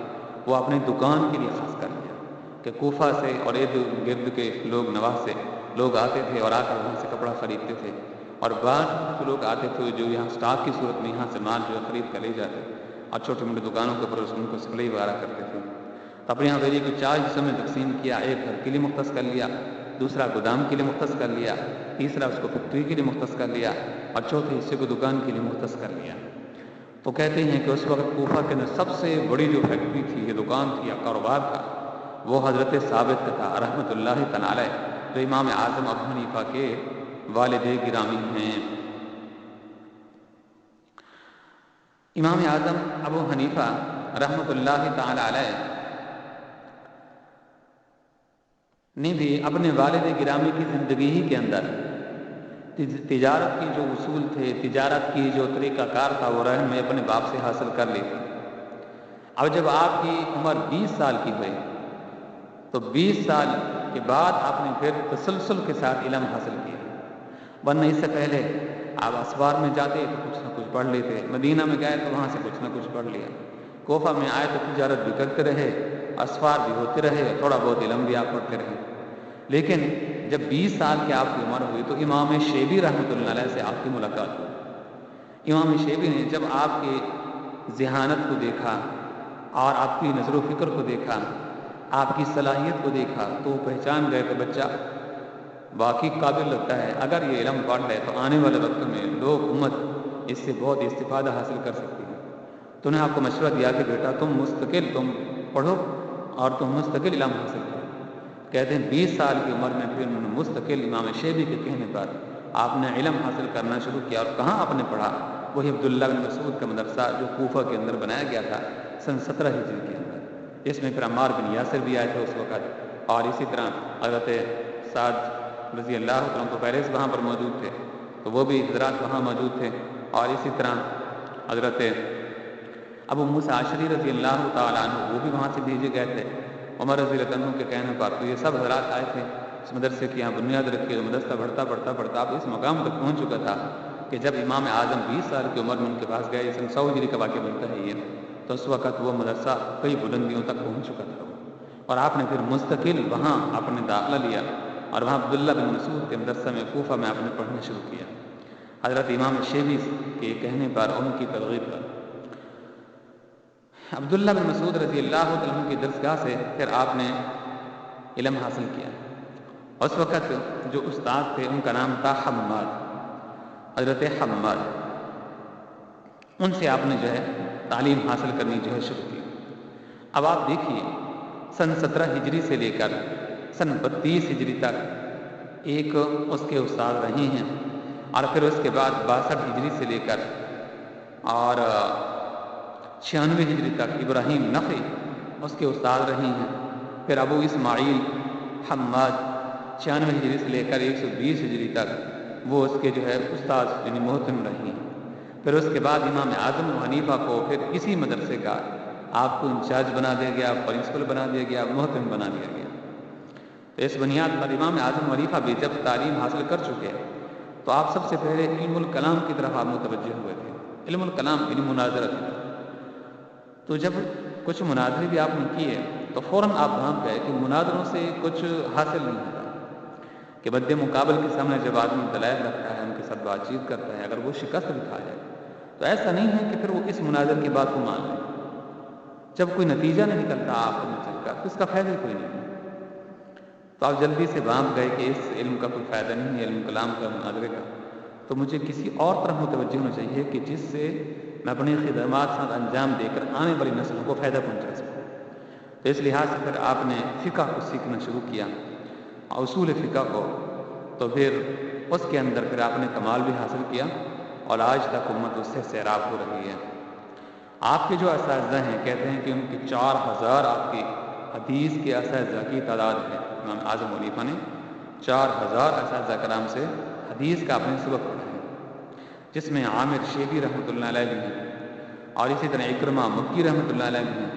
وہ اپنی دکان کے لیے خاص کر لیا کہ کوفہ سے اور ارد گرد کے لوگ نواح سے لوگ آتے تھے اور آ کر وہاں سے کپڑا خریدتے تھے اور بعض لوگ آتے تھے جو یہاں اسٹاک کی صورت میں یہاں سے مال جو خرید کر لے جاتے اور چھوٹی موٹی دکانوں کے اوپر ان کو سپلائی وغیرہ کرتے تھے. تو اپنے حویلی کو 4 حصوں میں تقسیم کیا. ایک گھر کے لیے مختص کر لیا، دوسرا گودام کے لیے مختص کر لیا، تیسرا اس کو فیکٹری کے لیے مختص کر لیا اور چوتھے حصے کو دکان کے لیے مختص کر لیا. تو کہتے ہیں کہ اس وقت کوفہ کے اندر سب سے بڑی جو فیکٹری تھی یا دکان تھی یا کاروبار تھا وہ حضرت ثابت کا تھا رحمۃ اللہ تعالی علیہ، جو امام اعظم ابو حنیفہ کے والد گرامی ہیں. امام اعظم ابو حنیفہ رحمۃ اللہ تعالی علیہ نے بھی اپنے والد گرامی کی زندگی ہی کے اندر تجارت کی جو اصول تھے، تجارت کی جو طریقہ کار تھا وہ رحم میں اپنے باپ سے حاصل کر لی تھی. اب جب آپ کی عمر 20 سال کی ہوئی تو 20 سال کے بعد آپ نے پھر تسلسل کے ساتھ علم حاصل کیا، ورنہ اس سے پہلے آپ اسوار میں جاتے تو کچھ نہ کچھ پڑھ لیتے، مدینہ میں گئے تو وہاں سے کچھ نہ کچھ پڑھ لیا، کوفہ میں آئے تو تجارت بھی کرتے رہے، اسوار بھی ہوتے رہے، تھوڑا بہت علم بھی آپ پڑھتے رہے. لیکن جب 20 سال کی آپ کی عمر ہوئی تو امام شیبی رحمۃ اللہ علیہ سے آپ کی ملاقات ہوئی. امام شیبی نے جب آپ کی ذہانت کو دیکھا اور آپ کی نظر و فکر کو دیکھا، آپ کی صلاحیت کو دیکھا تو وہ پہچان گئے کہ بچہ واقعی قابل لگتا ہے، اگر یہ علم پڑھ لے تو آنے والے وقت میں لوگ امت اس سے بہت استفادہ حاصل کر سکتی ہے. تو انہیں آپ کو مشورہ دیا کہ بیٹا تم پڑھو اور تم مستقل علم حاصل کرو. کہتے ہیں 20 سال کی عمر میں پھر انہوں نے مستقل امام شیبی کے کہنے پر آپ نے علم حاصل کرنا شروع کیا. اور کہاں آپ نے پڑھا؟ وہی عبداللہ بن مسعود کا مدرسہ جو کوفہ کے اندر بنایا گیا تھا سن 17 ہجری کے اندر. اس میں پھر عمار بن یاسر بھی آئے تھے اس وقت اور اسی طرح حضرت سعد رضی اللہ عنہ تو پہلے سے وہاں پر موجود تھے تو وہ بھی حضرات وہاں موجود تھے. اور اسی طرح حضرت ابو موسیٰ اشعری رضی اللہ تعالیٰ عنہ وہ بھی وہاں سے بھیجے گئے تھے عمر رضی اللہ عنہ کے کہنے پر. تو یہ سب حضرات آئے تھے اس مدرسے کی یہاں بنیاد رکھی. مدرسہ بڑھتا اب اس مقام تک پہنچ چکا تھا کہ جب امام اعظم 20 سال کی عمر میں ان کے پاس گئے، سن 100 ہجری کا واقعہ بنتا ہے یہ، تو اس وقت وہ مدرسہ کئی بلندیوں تک پہنچ چکا تھا. اور آپ نے پھر مستقل وہاں آپ نے داخلہ لیا اور وہاں عبداللہ بن مسعود کے مدرسہ میں کوفہ میں آپ نے پڑھنا شروع کیا حضرت امام شیبی کے کہنے پر، ان کی ترغیب پر. عبداللہ بن مسعود رضی اللہ عنہ کی درسگاہ سے پھر آپ نے علم حاصل کیا. اس وقت جو استاد تھے ان کا نام تھا حماد، حضرت حماد. ان سے آپ نے جو ہے تعلیم حاصل کرنی جو ہے شروع کی. اب آپ دیکھیے سن 17 ہجری سے لے کر سن 32 ہجری تک ایک اس کے استاد رہے ہیں اور پھر اس کے بعد 62 ہجری سے لے کر اور 96 ہجری تک ابراہیم نخعی اس کے استاد رہے ہیں. پھر ابو اسماعیل حماد 96 ہجری سے لے کر 120 ہجری تک وہ اس کے جو ہے استاد یعنی محترم رہے ہیں. پھر اس کے بعد امام اعظم حنیفہ کو پھر اسی مدرسے کا آپ کو انچارج بنا دیا گیا، پرنسپل بنا دیا گیا، محترم بنا دیا گیا. تو اس بنیاد پر امام اعظم حنیفہ بھی جب تعلیم حاصل کر چکے تو آپ سب سے پہلے علم الکلام کی طرف آپ متوجہ ہوئے تھے. علم الکلام علم مناظرہ کی طرف. تو جب کچھ مناظرے بھی آپ نے کیے تو فوراً آپ وہاں گئے کہ مناظروں سے کچھ حاصل نہیں ہوتا کہ مد مقابل کے سامنے جب آدمی دلائل رکھتا ہے ان کے ساتھ بات چیت کرتا ہے، اگر وہ شکست بھی کھا جائے تو ایسا نہیں ہے کہ پھر وہ اس مناظر کی بات کو مان لے. جب کوئی نتیجہ نہیں نکلتا آپ میں چل کر تو اس کا فائدہ کوئی نہیں ہے. تو آپ جلدی سے وہاں گئے کہ اس علم کا کوئی فائدہ نہیں ہے، علم کلام کا، مناظرے کا، تو مجھے کسی اور طرف متوجہ ہونا چاہیے کہ جس سے میں اپنی خدمات ساتھ انجام دے کر آنے والی نسلوں کو فائدہ پہنچا سکوں. تو اس لحاظ سے پھر آپ نے فقہ کو سیکھنا شروع کیا، اصول فقہ کو. تو پھر اس کے اندر پھر آپ نے کمال بھی حاصل کیا اور آج تک امت اس سے سیراب ہو رہی ہے. آپ کے جو اساتذہ ہیں کہتے ہیں کہ ان کے 4000 آپ کے حدیث کے اساتذہ کی تعداد ہے۔ امام اعظم حنیفہ نے 4000 اساتذہ کرام سے حدیث کا اپنے سبق پڑھا ہے، جس میں عامر شیبی رحمۃ اللہ علیہ بھی ہیں، اور اسی طرح اکرمہ مکی رحمۃ اللہ علیہ بھی ہیں،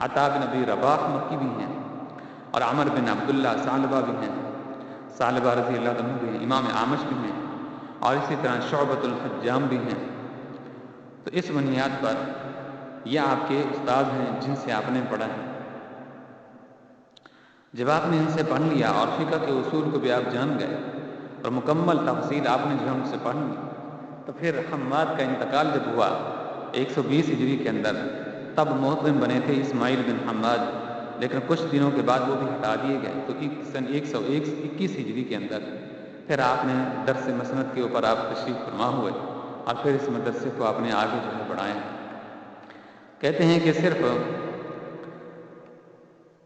عطا بن ابی رباح مکی بھی ہیں، اور عمر بن عبداللہ ثعلبہ بھی ہیں، ثعلبہ رضی اللہ عنہ بھی ہیں، امام اعمش بھی ہیں، اور اسی طرح شعبۃ الحجام بھی ہیں۔ تو اس بنیاد پر یہ آپ کے استاد ہیں جن سے آپ نے پڑھا ہے۔ جب آپ نے ان سے پڑھ لیا اور فقہ کے اصول کو بھی آپ جان گئے اور مکمل تفصیل آپ نے جو ان سے پڑھ لی، تو پھر حماد کا انتقال جب ہوا 120 ہجری کے اندر، تب محتم بنے تھے اسماعیل بن حماد، لیکن کچھ دنوں کے بعد وہ بھی ہٹا دیے گئے۔ تو سن 121 ہجری کے اندر پھر آپ نے درس مسند کے اوپر آپ تشریف فرما ہوئے، اور پھر اس مدرسے کو آپ نے آگے جو ہے بڑھایا۔ کہتے ہیں کہ صرف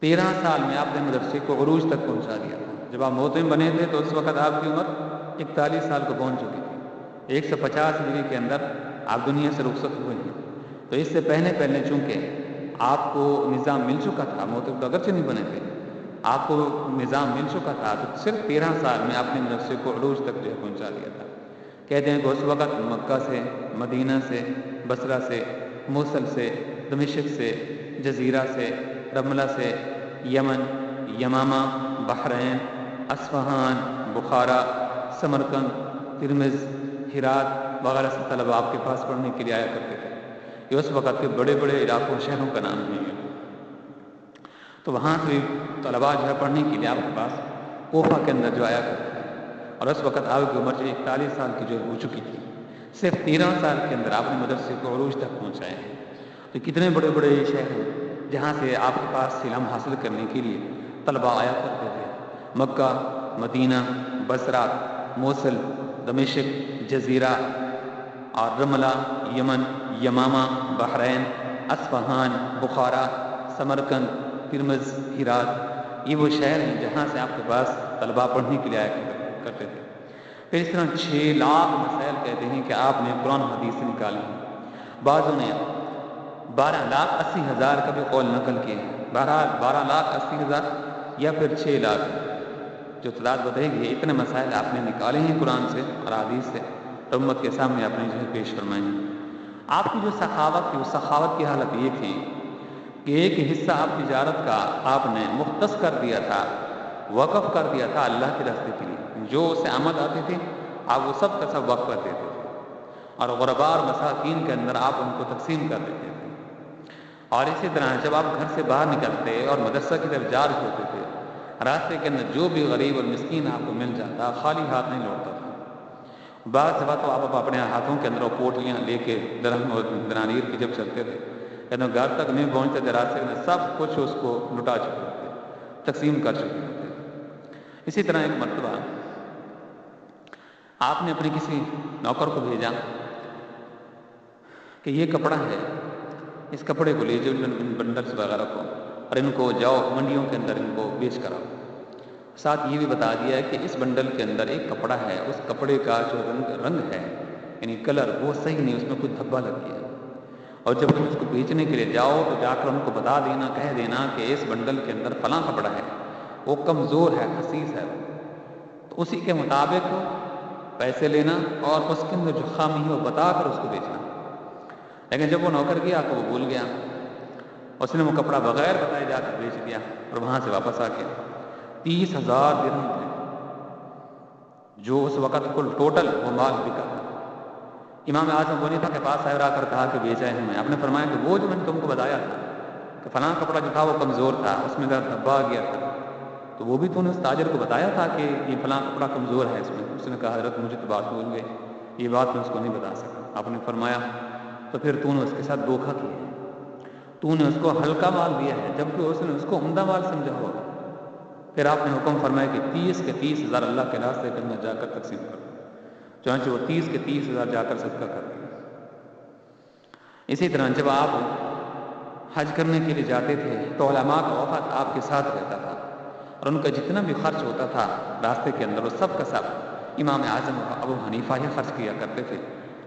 13 سال میں آپ نے مدرسے کو عروج تک پہنچا دیا تھا۔ جب آپ محتم بنے تھے تو اس وقت آپ کی عمر 41 سال کو پہنچ چکی تھی۔ 150 ہجری کے اندر آپ دنیا سے رخصت ہوئے ہیں۔ تو اس سے پہلے چونکہ آپ کو نظام مل چکا تھا، محتم تو اگرچہ نہیں بنے تھے، آپ کو نظام مل چکا تھا، تو صرف 13 سال میں آپ نے مدرسے کو عروج تک جو ہے پہنچا دیا تھا۔ کہتے ہیں کہ اس وقت مکہ سے، مدینہ سے، بصرہ سے، موصل سے، دمشق سے، جزیرہ سے، رملہ سے، یمن، یمامہ، بحرین، اصفہان، بخارا، سمرقند، ترمذ، ہرات وغیرہ سے طلبہ آپ کے پاس پڑھنے کے لیے آیا کرتے تھے۔ یہ اس وقت کے بڑے بڑے علاقوں شہروں کا نام ہے یہ۔ تو وہاں سے طلبہ جو ہے پڑھنے کے لیے آپ کے پاس کوفہ کے اندر جو آیا کرتے تھے، اور اس وقت آپ کی عمر 41 سال کی جو ہو چکی تھی۔ صرف 13 سال کے اندر آپ نے مدرسے کو عروج تک پہنچائے ہیں۔ تو کتنے بڑے بڑے شہر ہیں جہاں سے آپ کے پاس علم حاصل کرنے کے لیے طلبہ آیا کرتے تھے۔ مکہ، مدینہ، بصرہ، موصل، دمشق، جزیرہ اور رملہ، یمن، یمامہ، بحرین، اصفہان، بخارا، سمرقند، ترمذ، ہرات، یہ وہ شہر ہیں جہاں سے آپ کے پاس طلبہ پڑھنے کے لیے آیا کرتے تھے۔ پھر اس طرح 6 لاکھ مسائل کہتے ہیں کہ آپ نے قرآن حدیث سے نکالے ہیں۔ بعضوں نے 12,80,000 کا بھی قول نقل کیے ہیں۔ بہرحال 12,80,000 یا پھر 6 لاکھ جو تعداد بتائے گی، اتنے مسائل آپ نے نکالے ہیں قرآن سے اور حدیث سے، امت کے سامنے آپ نے جو ہے پیش فرمائے ہیں۔ آپ کی جو سخاوت تھی، اس سخاوت کی حالت یہ تھی کہ ایک حصہ آپ تجارت کا آپ نے مختص کر دیا تھا، وقف کر دیا تھا اللہ کے راستے کے لیے۔ جو اسے آمد آتی تھی آپ وہ سب کا سب وقف کر دیتے تھے، اور غرباء اور مساکین کے اندر آپ ان کو تقسیم کر دیتے تھے۔ اور اسی طرح جب آپ گھر سے باہر نکلتے اور مدرسہ کی طرف جا رہے ہوتے تھے، راستے کے اندر جو بھی غریب اور مسکین آپ کو مل جاتا، خالی ہاتھ نہیں لوٹتا تھا۔ بعض دفعہ تو آپ اپنے ہاتھوں کے اندر پوٹلیاں لے کے درہم اور دنانیر کی جب چلتے تھے، گھر تک نہیں پہنچتے تھے، راستے میں سب کچھ اس کو لٹا چکے ہوتے، تقسیم کر چکے ہوتے۔ اسی طرح ایک مرتبہ آپ نے اپنے کسی نوکر کو بھیجا کہ یہ کپڑا ہے، اس کپڑے کو لے جو ان بنڈلز وغیرہ کو، اور ان کو جاؤ منڈیوں کے اندر ان کو بیچ کر آؤ۔ ساتھ یہ بھی بتا دیا ہے کہ اس بنڈل کے اندر ایک کپڑا ہے، اس کپڑے کا جو رنگ ہے یعنی کلر وہ صحیح نہیں، اس میں کچھ دھبا لگ گیا ہے، اور جب تم اس کو بیچنے کے لیے جاؤ تو جا کر ان کو بتا دینا، کہہ دینا کہ اس بنڈل کے اندر فلاں کپڑا ہے، وہ کمزور ہے، خسیس ہے، تو اسی کے مطابق پیسے لینا اور اس کے اندر جو خامی ہے وہ بتا کر اس کو بیچنا۔ لیکن جب وہ نوکر گیا تو وہ بھول گیا، اس نے وہ کپڑا بغیر بتائے جا کر بیچ دیا، اور وہاں سے واپس آ کے 30,000 درہم تھے جو اس وقت کل ٹوٹل وہ مال بکا تھا۔ امام اعظم حنیفہ کے پاس آ کر کہا کہ بیچا ہے ہمیں۔ آپ نے فرمایا کہ وہ جو میں نے تم کو بتایا تھا کہ فلاں کپڑا جو تھا وہ کمزور تھا، اس میں دھبا آ گیا تھا، تو وہ بھی تو نے اس تاجر کو بتایا تھا کہ یہ فلاں کپڑا کمزور ہے اس میں۔ اس نے کہا حضرت مجھے تو بات بھول گئی، یہ بات میں اس کو نہیں بتا سکا۔ آپ نے فرمایا تو پھر تو نے اس کے ساتھ دھوکھا کیا ہے، تو نے اس کو ہلکا مال دیا ہے جبکہ اس نے اس کو عمدہ مال سمجھا ہوگا۔ پھر آپ نے حکم فرمایا کہ 30 کے 30,000 اللہ کے راستے کے اندر جا کر تقسیم کر دو، چنانچہ وہ 30 کے 30,000 جا کر صدقہ کر دیا۔ اسی طرح جب آپ حج کرنے کے لیے جاتے تھے تو علماء کا وفد آپ کے ساتھ رہتا تھا، اور ان کا جتنا بھی خرچ ہوتا تھا راستے کے اندر وہ سب کا سب امام اعظم ابو حنیفہ ہی خرچ کیا کرتے تھے،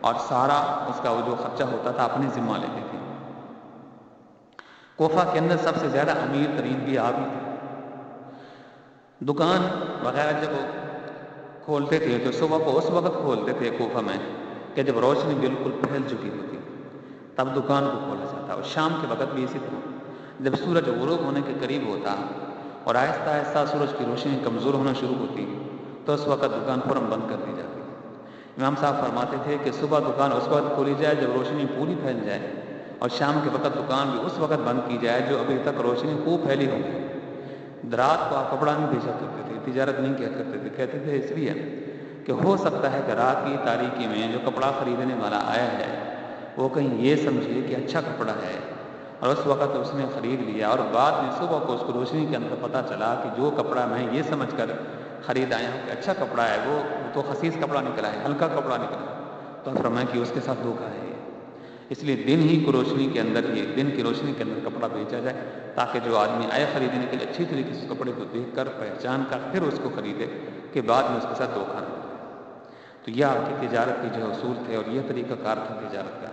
اور سارا اس کا وہ جو خرچہ ہوتا تھا اپنے ذمہ لیتے تھے۔ کوفہ کے اندر سب سے زیادہ امیر ترین بھی آپ ہی تھے۔ دکان وغیرہ جب وہ کھولتے تھے تو صبح کو اس وقت کھولتے تھے کوفہ میں کہ جب روشنی بالکل پھیل چکی ہوتی، تب دکان کو کھولا جاتا، اور شام کے وقت بھی اسی طرح جب سورج غروب ہونے کے قریب ہوتا اور آہستہ آہستہ سورج کی روشنی کمزور ہونا شروع ہوتی تو اس وقت دکان فوراً بند کر دی جاتی۔ امام صاحب فرماتے تھے کہ صبح دکان اس وقت کھولی جائے جب روشنی پوری پھیل جائے، اور شام کے وقت دکان بھی اس وقت بند کی جائے جو ابھی تک روشنی خوب پھیلی ہوگی۔ رات کو آپ کپڑا نہیں بھیجا کرتے تھے، تجارت نہیں کیا کرتے تھے، کہتے تھے اس لیے کہ ہو سکتا ہے کہ رات کی تاریکی میں جو کپڑا خریدنے والا آیا ہے وہ کہیں یہ سمجھے کہ اچھا کپڑا ہے اور اس وقت اس نے خرید لیا، اور بعد میں صبح کو اس کو روشنی کے اندر پتہ چلا کہ جو کپڑا میں یہ سمجھ کر خرید آیا ہوں کہ اچھا کپڑا ہے وہ تو خسیس کپڑا نکلا ہے، ہلکا کپڑا نکلا ہے، تو فرمایا کہ اس کے ساتھ دھوکا ہے۔ اس لیے دن ہی کی روشنی کے اندر دن کی روشنی کے اندر کپڑا بیچا جائے تاکہ جو آدمی آئے خریدنے کے لیے اچھی طریقے سے کپڑے کو دیکھ کر پہچان کر پھر اس کو خریدے کہ بعد میں اس کے ساتھ دھوکا نہ ہو۔ تو یہ آپ کی تجارت کی جو اصول تھے اور یہ طریقہ کار تھا تجارت کا۔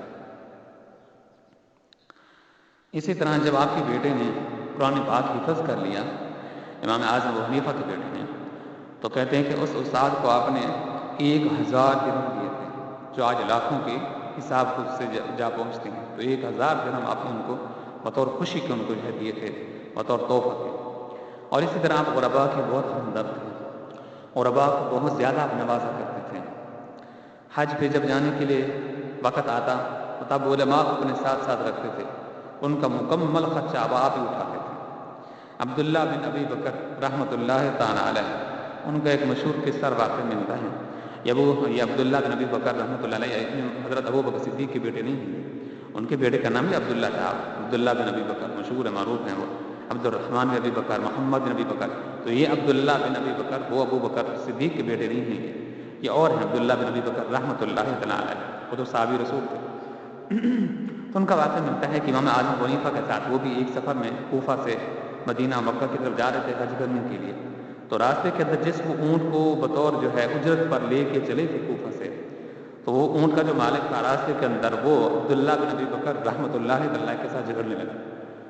اسی طرح جب آپ کے بیٹے نے قرآن پاک حفظ کر لیا، امام اعظم ابو حنیفہ کے بیٹے ہیں، تو کہتے ہیں کہ اس استاد کو آپ نے 1000 درہم دیے تھے، جو آج لاکھوں کے حساب سے جا پہنچتے ہیں، تو 1000 درہم آپ نے ان کو بطور خوشی کے ان کو دیے تھے، بطور تحفہ کے۔ اور اسی طرح آپ غرباء کے بہت ہمدرد تھے، غرباء کو بہت زیادہ آپ نوازا کرتے تھے۔ حج پہ جب جانے کے لیے وقت آتا تو تب علماء کو اپنے ساتھ ساتھ رکھتے تھے، ان کا مکمل خرچہ اب آپ ہی اٹھاتے تھے۔ عبداللہ بن ابی بکر رحمۃ اللہ تعالی علیہ، ان کا ایک مشہور قصہ واقع ملتا ہے۔ یہ عبداللہ بن ابی بکر رحمۃ اللہ علیہ حضرت ابو بکر صدیق کے بیٹے نہیں ہیں، ان کے بیٹے کا نام بھی عبداللہ تھا۔ عبداللہ بن ابی بکر مشہور ہے، معروف ہیں، وہ عبد الرحمن بن ابی بکر، محمد بن ابی بکر، تو یہ عبداللہ بن ابی بکر وہ ابو بکر صدیق کے بیٹے نہیں ہیں، یہ اور ہیں عبداللہ بن ابی بکر رحمۃ اللہ تعالی علیہ، وہ تو صحابی رسول تھے۔ تو ان کا واقعہ ملتا ہے کہ امام اعظم ابو حنیفہ کے ساتھ وہ بھی ایک سفر میں کوفہ سے مدینہ مکہ کی طرف جا رہے تھے حج کرنے کے لیے، تو راستے کے اندر جس وہ اونٹ کو بطور جو ہے اجرت پر لے کے چلے تھے کوفہ سے، تو وہ اونٹ کا جو مالک تھا راستے کے اندر وہ عبداللہ بن ابی بکر رحمۃ اللہ تعالی کے ساتھ جھگڑنے لگا۔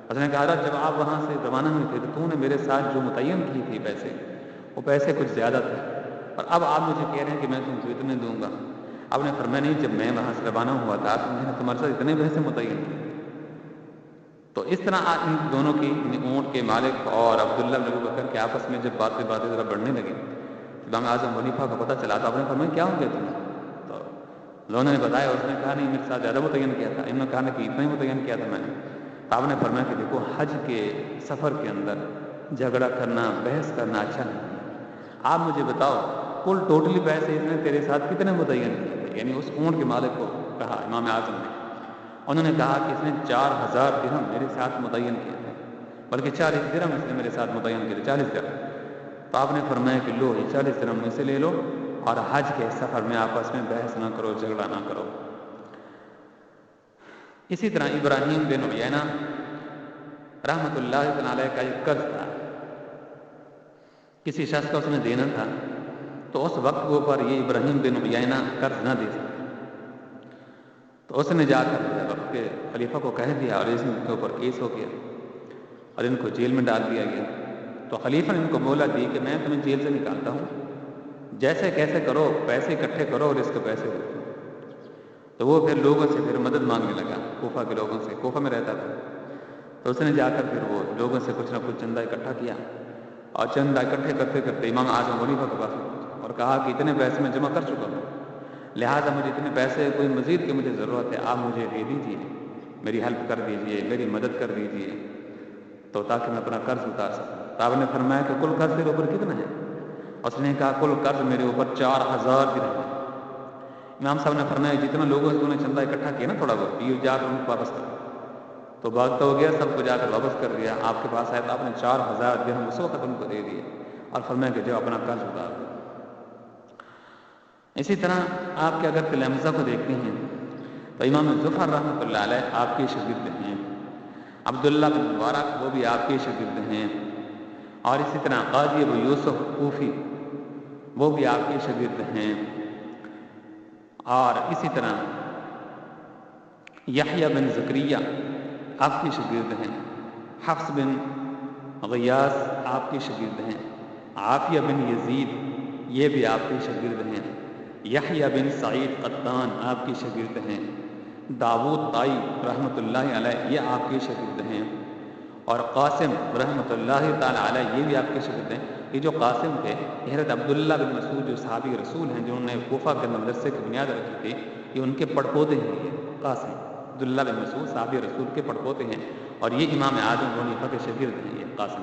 اس نے کہا جب آپ وہاں سے روانہ ہوئے تھے تو نے میرے ساتھ جو متعین کی تھی پیسے، وہ پیسے کچھ زیادہ تھے، اور اب آپ مجھے کہہ رہے ہیں کہ میں تم کو اتنے دوں گا۔ آپ نے فرمایا نہیں، جب میں وہاں سے روانہ ہوا تھا تو میں نے تمہارے ساتھ اتنے پیسے متعین کیے۔ تو اس طرح ان دونوں کی، اونٹ کے مالک اور عبداللہ بن ابی بکر کے آپس میں جب باتیں ذرا بڑھنے لگی، امام اعظم ابو حنیفہ کو پتہ چلا تو آپ نے فرمایا کیا ہو گیا تمہیں؟ تو لوگوں نے بتایا، اس نے کہا نہیں میرے ساتھ زیادہ متعین کیا تھا، انہوں نے کہا کہ اتنا ہی متعین کیا تھا میں نے۔ تو آپ نے فرمایا کہ دیکھو حج کے سفر کے اندر جھگڑا کرنا، بحث کرنا اچھا نہیں ہے، آپ مجھے بتاؤ کل ٹوٹلی پیسے اس نے تیرے ساتھ کتنے متعین کیے تھے؟ یعنی اس اونٹ کے مالک کو کہا امام اعظم نے، انہوں نے کہا کہ اس نے 4000 درہم میرے ساتھ متعین کیے تھے، بلکہ 40 درہم اس نے میرے ساتھ متعین کیے تھے، 40 درہم۔ تو آپ نے فرمایا کہ لو یہ 40 درہم مجھ سے لے لو، اور حج کے سفر میں آپس میں بحث نہ کرو، جھگڑا نہ کرو۔ اسی طرح ابراہیم بن عیینہ رحمۃ اللہ تعالی کا ایک قرض تھا، کسی شخص کا اس نے دینا تھا، تو اس وقت کے اوپر یہ ابراہیم بن عیینہ قرض نہ دے سکتے، تو اس نے جا کر وقت کے خلیفہ کو کہہ دیا اور اس کے اوپر کیس ہو گیا اور ان کو جیل میں ڈال دیا گیا۔ تو خلیفہ نے ان کو مہلت دی کہ میں تمہیں جیل سے نکالتا ہوں، جیسے کیسے کرو پیسے اکٹھے کرو اور اس کے پیسے دو۔ تو وہ پھر لوگوں سے پھر مدد مانگنے لگا، کوفہ کے لوگوں سے، کوفہ میں رہتا تھا، تو اس نے جا کر پھر وہ لوگوں سے کچھ نہ کچھ چندہ اکٹھا کیا، اور چندہ اکٹھے کرتے کرتے امام اعظم ابو حنیفہ کے پاس اور کہا کہ اتنے پیسے میں جمع کر چکا ہوں، لہٰذا مجھے اتنے پیسے کوئی مزید کی مجھے ضرورت ہے، آپ مجھے دے دیجیے، میری ہیلپ کر دیجیے، میری مدد کر دیجیے، تو تاکہ میں اپنا قرض اتار سکوں۔ تو آپ نے فرمایا کہ کل قرض تیرے اوپر کتنا ہے؟ اس نے کہا کل قرض میرے اوپر 4000 درہم ہے۔ امام صاحب نے فرمایا جتنا لوگوں سے نے چندہ اکٹھا کیا نا تھوڑا بہت، یہ جا کر ان کو واپس کر، تو بھاگتا ہو گیا، سب کو جا کر واپس کر دیا۔ آپ کے پاس آیا تو آپ نے 4000 درہم اس وقت ان کو دے دیے اور فرمایا کہ جو اپنا قرض اتار دو۔ اسی طرح آپ کے اگر تلمذہ کو دیکھتے ہیں تو امام ظفر رحمۃ اللہ علیہ آپ کے شاگرد ہیں، عبداللہ بن مبارک وہ بھی آپ کے شاگرد ہیں، اور اسی طرح قاضی ابو یوسف کوفی وہ بھی آپ کے شاگرد ہیں، اور اسی طرح یحییٰ بن زکریا آپ کے شاگرد ہیں، حفص بن غیاث آپ کے شاگرد ہیں، عافیہ بن یزید یہ بھی آپ کے شاگرد ہیں، یحییٰ بن سعید قطان آپ کے شاگرد ہیں، داؤد طائی رحمۃ اللہ علیہ یہ آپ کے شاگرد ہیں، اور قاسم رحمۃ اللہ تعالیٰ علیہ یہ بھی آپ کے شاگرد ہیں۔ یہ جو قاسم تھے یہ حضرت عبداللہ بن مسعود جو صحابی رسول ہیں جنہوں نے کوفہ کے مدرسے کی بنیاد رکھی تھی، یہ ان کے پڑپوتے ہیں۔ یہ قاسم عبداللہ بن مسعود صحابی رسول کے پڑپوتے ہیں، اور یہ امام اعظم ابو حنیفہ کے شاگرد ہیں یہ قاسم۔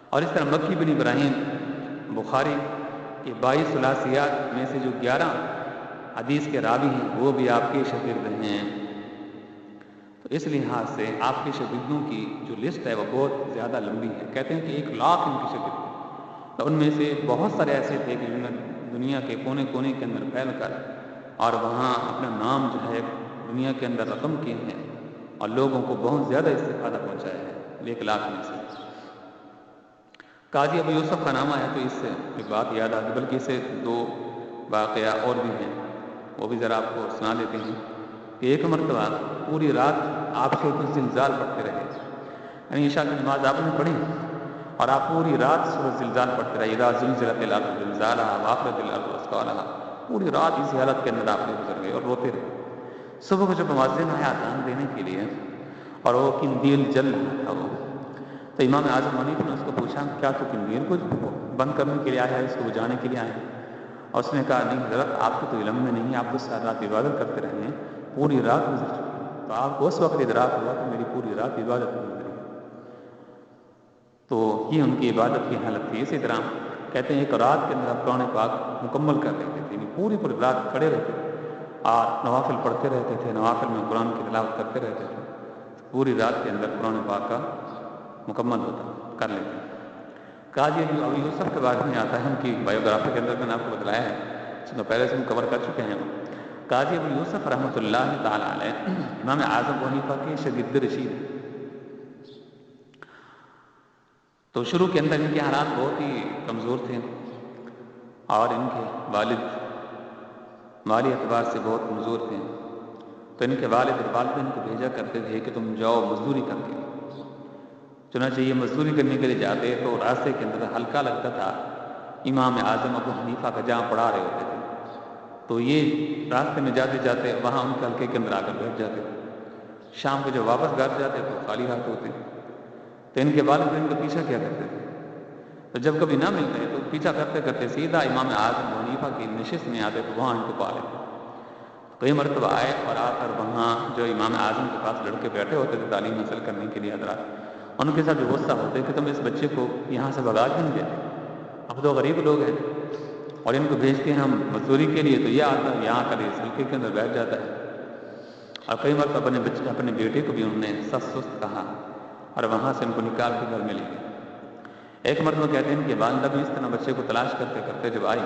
اور اس طرح مکی بن ابراہیم بخاری کے 22 ثلاثیات میں سے جو 11 حدیث کے راوی ہیں وہ بھی آپ کے شاگرد ہیں۔ تو اس لحاظ سے آپ کے شاگردوں کی جو لسٹ ہے وہ بہت زیادہ لمبی ہے، کہتے ہیں کہ 1 لاکھ ان کے شاگرد، تو ان میں سے بہت سارے ایسے تھے کہ جنہوں نے دنیا کے کونے کونے کے اندر پھیل کر اور وہاں اپنا نام جو ہے دنیا کے اندر رقم کیے ہیں اور لوگوں کو بہت زیادہ استفادہ پہنچایا ہے 1 لاکھ میں سے۔ قاضی ابو یوسف کا نام آیا تو اس سے ایک بات یاد آتی، بلکہ اس سے 2 واقعہ اور بھی ہیں، وہ بھی ذرا آپ کو سنا دیتے ہیں کہ ایک مرتبہ پوری رات آپ سورۃ زلزال پڑھتے رہے، یعنی عشاء کی نماز آپ نے پڑھی اور آپ پوری رات سورۃ زلزال پڑھتے رہے، اذا زلزلت الارض زلزالها واخرجت الارض اثقالها، پوری رات اسی حالت کے اندر آپ نے گزر گئے اور روتے رہے۔ صبح کو جب مؤذن آیا اذان دینے کے لیے اور وہ قندیل جل رہا تھا، وہ تو امام اعظم حنیفہ نے اس کو پوچھا کیا تو قندیل کو بند کرنے کے لیے آیا ہے، اس کو بجھانے کے لیے آیا ہے؟ اور اس نے کہا نہیں حضرت آپ کو تو علم میں نہیں ہے، آپ تو ساری رات عبادت کرتے رہے ہیں، پوری رات گزر چکی ہے، تو آپ کو اس وقت ادراک ہوا کہ میری پوری رات عبادت میں گزری۔ تو یہ ان کی عبادت کی حالت تھی۔ اسی طرح کہتے ہیں ایک رات کے اندر آپ قرآن پاک مکمل کر لیتے تھے، پوری رات کھڑے رہتے تھے اور نوافل پڑھتے رہتے تھے، نوافل میں قرآن کی تلاوت کرتے رہتے تھے، پوری رات کے اندر قرآن پاک کا مکمل ہوتا کر لیتے ہیں۔ قاضی ابو یوسف کے بارے میں آتا ہے، ان کی بایوگرافی کے اندر میں نے آپ کو بتلایا ہے، اس کو پہلے سے ہم کور کر چکے ہیں۔ قاضی ابو یوسف رحمۃ اللہ تعالیٰ علیہ امام اعظم ابو حنیفہ کے شاگرد رشید ہیں۔ تو شروع کے اندر ان کے حالات بہت ہی کمزور تھے اور ان کے والد مالی اعتبار سے بہت کمزور تھے، تو ان کے والد اور والدین کو بھیجا کرتے تھے کہ تم جاؤ مزدوری کر کے۔ چنانچہ یہ مزدوری کرنے کے لیے جاتے تو راستے کے اندر ہلکا لگتا تھا امام اعظم ابو حنیفہ کا جہاں پڑھا رہے ہوتے تھے، تو یہ راستے میں جاتے جاتے وہاں ان کے حلقے کے اندر آ کر بیٹھ جاتے تھے۔ شام کو جب واپس گھر جاتے تو خالی ہاتھ ہوتے، تو ان کے والد ان کا پیچھا کیا کرتے تھے، تو جب کبھی نہ ملتے تو پیچھا کرتے کرتے سیدھا امام اعظم ابو حنیفہ کی نشست میں آتے تو وہاں ان کو پا لیتے۔ کئی مرتبہ آئے اور آ کر وہاں جو امام اعظم کے پاس لڑکے بیٹھے ہوتے تھے تعلیم حاصل کرنے کے لیے حضرات، ان کے ساتھ جو غصہ ہوتے کہ تم اس بچے کو یہاں سے بھگا کیوں نہیں دیتے، اب تو غریب لوگ ہیں اور ان کو بھیجتے ہیں ہم مزدوری کے لیے، تو یہ آتا ہے یہاں کر اس حلقے کے اندر بیٹھ جاتا ہے۔ اور کئی مرتبہ اپنے بیٹے کو بھی انہوں نے سست کہا اور وہاں سے ان کو نکال کے گھر میں لے گئے۔ ایک مرتبہ کہتے ہیں کہ والدہ بھی اس طرح بچے کو تلاش کرتے کرتے جب آئی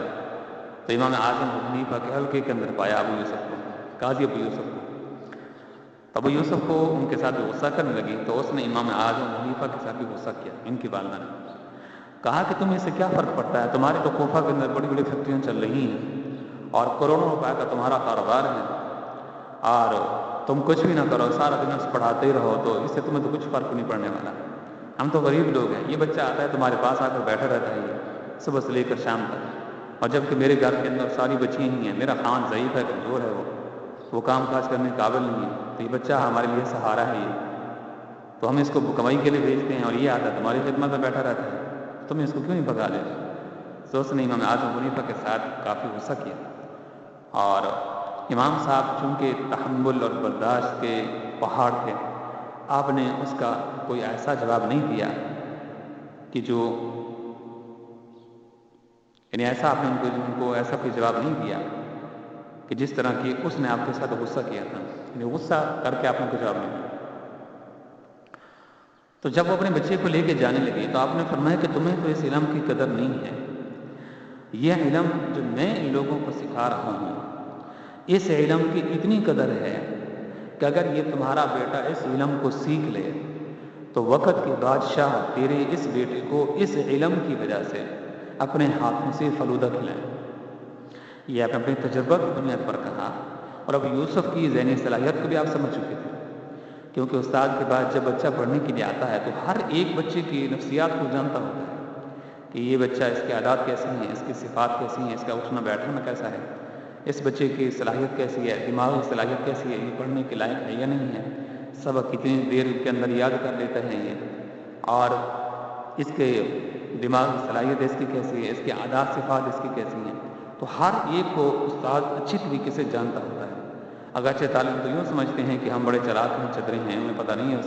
تو امام اعظم ابو حنیفہ کے حلقے کے اندر پایا ابو یوسف کو، قاضی ابو یوسف کو۔ تو ابو یوسف کو ان کے ساتھ غصہ کرنے لگی تو اس نے امام اعظم ابو حنیفہ کے ساتھ بھی غصہ کیا۔ ان کی والدہ نے کہا کہ تمہیں اس سے کیا فرق پڑتا ہے، تمہارے تو کوفہ کے اندر بڑی بڑی فیکٹریاں چل رہی ہیں اور کروڑوں روپے کا تمہارا کاروبار ہے اور تم کچھ بھی نہ کرو، سارا دن اس پڑھاتے ہی رہو، تو اس سے تمہیں تو کچھ فرق نہیں پڑنے والا۔ ہم تو غریب لوگ ہیں، یہ بچہ آتا ہے تمہارے پاس آ کر بیٹھا رہتا ہے یہ صبح سے لے کر شام تک، اور جبکہ میرے گھر کے اندر ساری بچیاں ہی ہیں، میرا خان ضعیف ہے، کمزور ہے، وہ کام کاج کرنے کے قابل نہیں ہے، تو یہ بچہ ہمارے لیے سہارا ہے، یہ تو ہم اس کو کمائی کے لیے بھیجتے ہیں اور یہ آتا ہے تمہاری خدمت میں بیٹھا رہتا ہے، تم اس کو کیوں نہیں بھگا دیتے؟ تو اس نے امام اعظم ابو حنیفہ کے ساتھ کافی غصہ کیا، اور امام صاحب چونکہ تحمل اور برداشت کے پہاڑ تھے، آپ نے اس کا کوئی ایسا جواب نہیں دیا کہ جو یعنی ایسا آپ نے ان کو ایسا کوئی جواب نہیں دیا کہ جس طرح کی اس نے آپ کے ساتھ غصہ کیا تھا، یعنی غصہ کر کے آپ نے کوئی جواب نہیں دیا۔ تو جب وہ اپنے بچے کو لے کے جانے لگے تو آپ نے فرمایا کہ تمہیں تو اس علم کی قدر نہیں ہے، یہ علم جو میں ان لوگوں کو سکھا رہا ہوں اس علم کی اتنی قدر ہے کہ اگر یہ تمہارا بیٹا اس علم کو سیکھ لے تو وقت کے بادشاہ تیرے اس بیٹے کو اس علم کی وجہ سے اپنے ہاتھوں سے فلودہ کھلائیں۔ یہ آپ نے اپنے تجربہ کی بنیاد پر کہا، اور اب یوسف کی ذہنی صلاحیت کو بھی آپ سمجھ چکے تھے کیونکہ استاد کے بعد جب بچہ پڑھنے کے لیے آتا ہے تو ہر ایک بچے کی نفسیات کو جانتا ہوتا ہے کہ یہ بچہ، اس کے عادات کیسی ہیں، اس کی صفات کیسی ہیں، اس کا اٹھنا بیٹھنا کیسا ہے، اس بچے کی صلاحیت کیسی ہے، دماغی صلاحیت کیسی ہے، یہ پڑھنے کے لائق ہے یا نہیں ہے، سبق کتنی دیر کے اندر یاد کر لیتا ہے یہ، اور اس کے دماغی صلاحیت اس کی کیسی ہے، اس کے عادات صفات اس کی کیسی ہیں، تو ہر ایک کو استاد اچھی طریقے سے جانتا ہوتا ہے۔ اگرچہ طالب تو یوں سمجھتے ہیں کہ ہم بڑے چلاک ہیں، چترے ہیں، ہمیں پتہ نہیں ہے،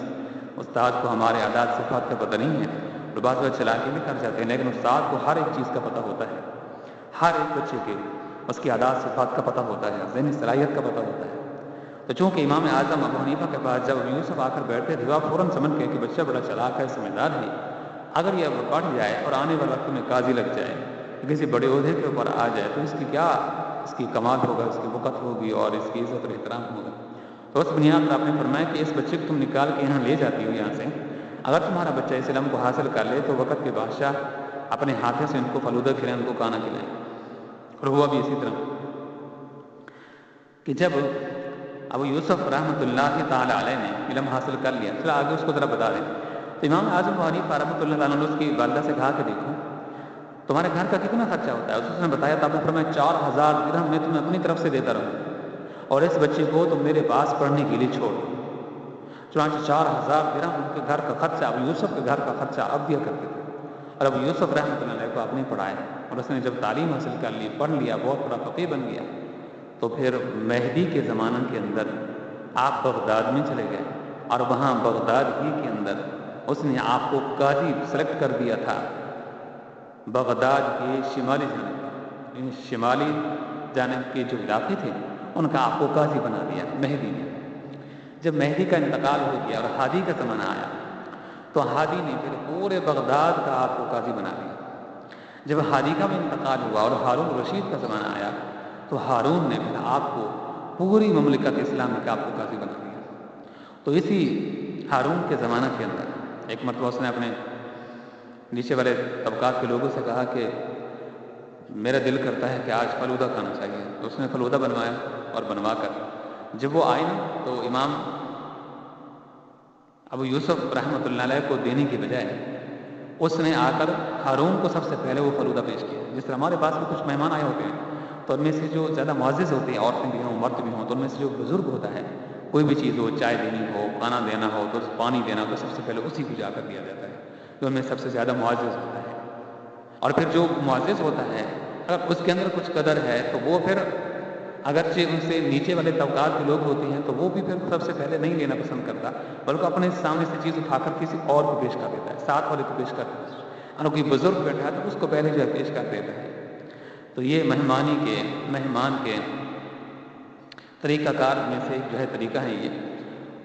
استاد کو ہمارے عادات صفات کا پتہ نہیں ہے، تو بعض بار چلاکی بھی کر جاتے ہیں، لیکن استاد کو ہر ایک چیز کا پتہ ہوتا ہے، ہر ایک بچے کے اس کی عادات صفات کا پتہ ہوتا ہے، ذہنی صلاحیت کا پتہ ہوتا ہے۔ تو چونکہ امام اعظم ابو حنیفہ کے پاس جب یوسف آ کر بیٹھتے تھے، وہ فوراً سمجھ گئے کہ بچہ بڑا چلاک ہے، سمجھدار ہے، اگر یہ پڑھ جائے اور آنے والے وقت میں قاضی لگ جائے، کسی بڑے عہدے کے اوپر آ جائے، تو اس کی کیا، اس کی کمال ہوگا، اس کی وقت ہوگی اور اس کی عزت اور احترام ہوگا۔ تو اس بنیاد پر آپ نے فرمایا کہ اس بچے کو تم نکال کے یہاں لے جاتی ہو یہاں سے، اگر تمہارا بچہ اس علم کو حاصل کر لے تو وقت کے بادشاہ اپنے ہاتھوں سے ان کو فلودہ کھلائیں، ان کو کھانا کھلائیں۔ اور ہوا بھی اسی طرح کہ جب ابو یوسف رحمۃ اللہ تعالی علیہ نے علم حاصل کر لیا، چلا آگے اس کو ذرا بتا دیں، تو امام اعظم ابو حنیفہ رحمۃ اللہ تعالیٰ نے اس کی والدہ سے کہا کہ دیکھو تمہارے گھر کا کتنا خرچہ ہوتا ہے، اس نے بتایا تو آپ نے فرمایا 4000 درہم میں تمہیں اپنی طرف سے دیتا رہوں اور اس بچے کو تم میرے پاس پڑھنے کے لیے چھوڑ دو۔ چنانچہ 4000 درہم ان کے گھر کا خرچہ، ابو یوسف کے گھر کا خرچہ اب دیا کرتے تھے، اور ابو یوسف رحمۃ اللہ علیہ کو آپ نے پڑھایا، اور اس نے جب تعلیم حاصل کر لی، پڑھ لیا، بہت بڑا فقیہ بن گیا، تو پھر مہدی کے زمانے کے اندر آپ بغداد میں چلے گئے، اور وہاں بغداد ہی کے اندر اس نے آپ کو قاضی سلیکٹ کر دیا تھا بغداد کے شمالی جانب، شمالی جانب کے جو علاقے تھے ان کا آپ کو قاضی بنا دیا مہدی نے۔ جب مہدی کا انتقال ہو گیا اور ہادی کا زمانہ آیا تو ہادی نے پھر پورے بغداد کا آپ کو قاضی بنا دیا۔ جب ہادی کا بھی انتقال ہوا اور ہارون رشید کا زمانہ آیا تو ہارون نے پھر آپ کو پوری مملکت اسلامی کا آپ کو قاضی بنا دیا۔ تو اسی ہارون کے زمانہ کے اندر ایک مرتبہ اس نے اپنے نیچے والے طبقات کے لوگوں سے کہا کہ میرا دل کرتا ہے کہ آج فلودہ کھانا چاہیے، تو اس نے فلودہ بنوایا، اور بنوا کر جب وہ آئے تو امام ابو یوسف رحمۃ اللہ علیہ کو دینے کی بجائے اس نے آ کر ہارون کو سب سے پہلے وہ فلودہ پیش کیا۔ جس طرح ہمارے پاس بھی کچھ مہمان آئے ہوتے ہیں تو ان میں سے جو زیادہ معزز ہوتے ہیں، عورتیں بھی ہوں مرد بھی ہوں، تو ان میں سے جو بزرگ ہوتا ہے، کوئی بھی چیز ہو، چائے دینی ہو، کھانا دینا ہو، تو پانی دینا ہو، تو سب سے پہلے اسی کو جا کر دیا جاتا ہے جو ان میں سب سے زیادہ معزز ہوتا ہے۔ اور پھر جو معزز ہوتا ہے اگر اس کے اندر کچھ قدر ہے تو وہ پھر اگرچہ ان سے نیچے والے طبقات کے لوگ ہوتے ہیں تو وہ بھی پھر سب سے پہلے نہیں لینا پسند کرتا، بلکہ اپنے سامنے سے چیز اٹھا کر کسی اور کو پیش کر دیتا ہے، ساتھ والے کو پیش کر دیتا ہے، اگر کوئی بزرگ بیٹھا ہے تو اس کو پہلے جو ہے پیش کر دیتا ہے۔ تو یہ مہمان کے طریقہ کار میں سے ایک جو ہے طریقہ ہے یہ۔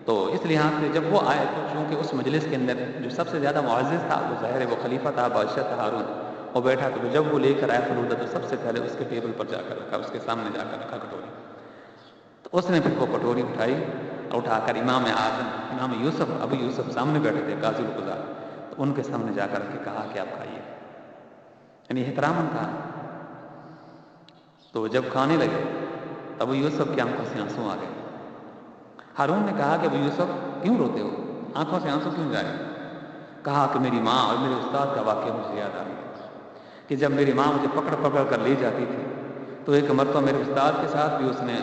تو اس لحاظ سے جب وہ آئے تو چونکہ اس مجلس کے اندر جو سب سے زیادہ معزز تھا وہ ظاہر ہے وہ خلیفہ تھا، بادشاہ تھا ہارون، وہ بیٹھا، تو جب وہ لے کر آیا فلودہ تو سب سے پہلے اس کے ٹیبل پر جا کر رکھا، اس کے سامنے جا کر رکھا کٹوری، تو اس نے پھر وہ کٹوری اٹھائی اور اٹھا کر امام اعظم امام یوسف ابو یوسف سامنے بیٹھے تھے قاضی القضات، تو ان کے سامنے جا کر کے کہا کہ آپ کھائیے، یعنی احترام کہا۔ تو جب کھانے لگے ابو یوسف کی آنکھوں سے آنسو آ گئے۔ ہارون نے کہا کہ ابو یوسف کیوں روتے ہو، آنکھوں سے آنسو کیوں جائے؟ کہا کہ میری ماں اور میرے استاد کا واقعہ مجھے یاد آ گیا کہ جب میری ماں مجھے پکڑ پکڑ کر لے جاتی تھی تو ایک مرتبہ میرے استاد کے ساتھ بھی اس نے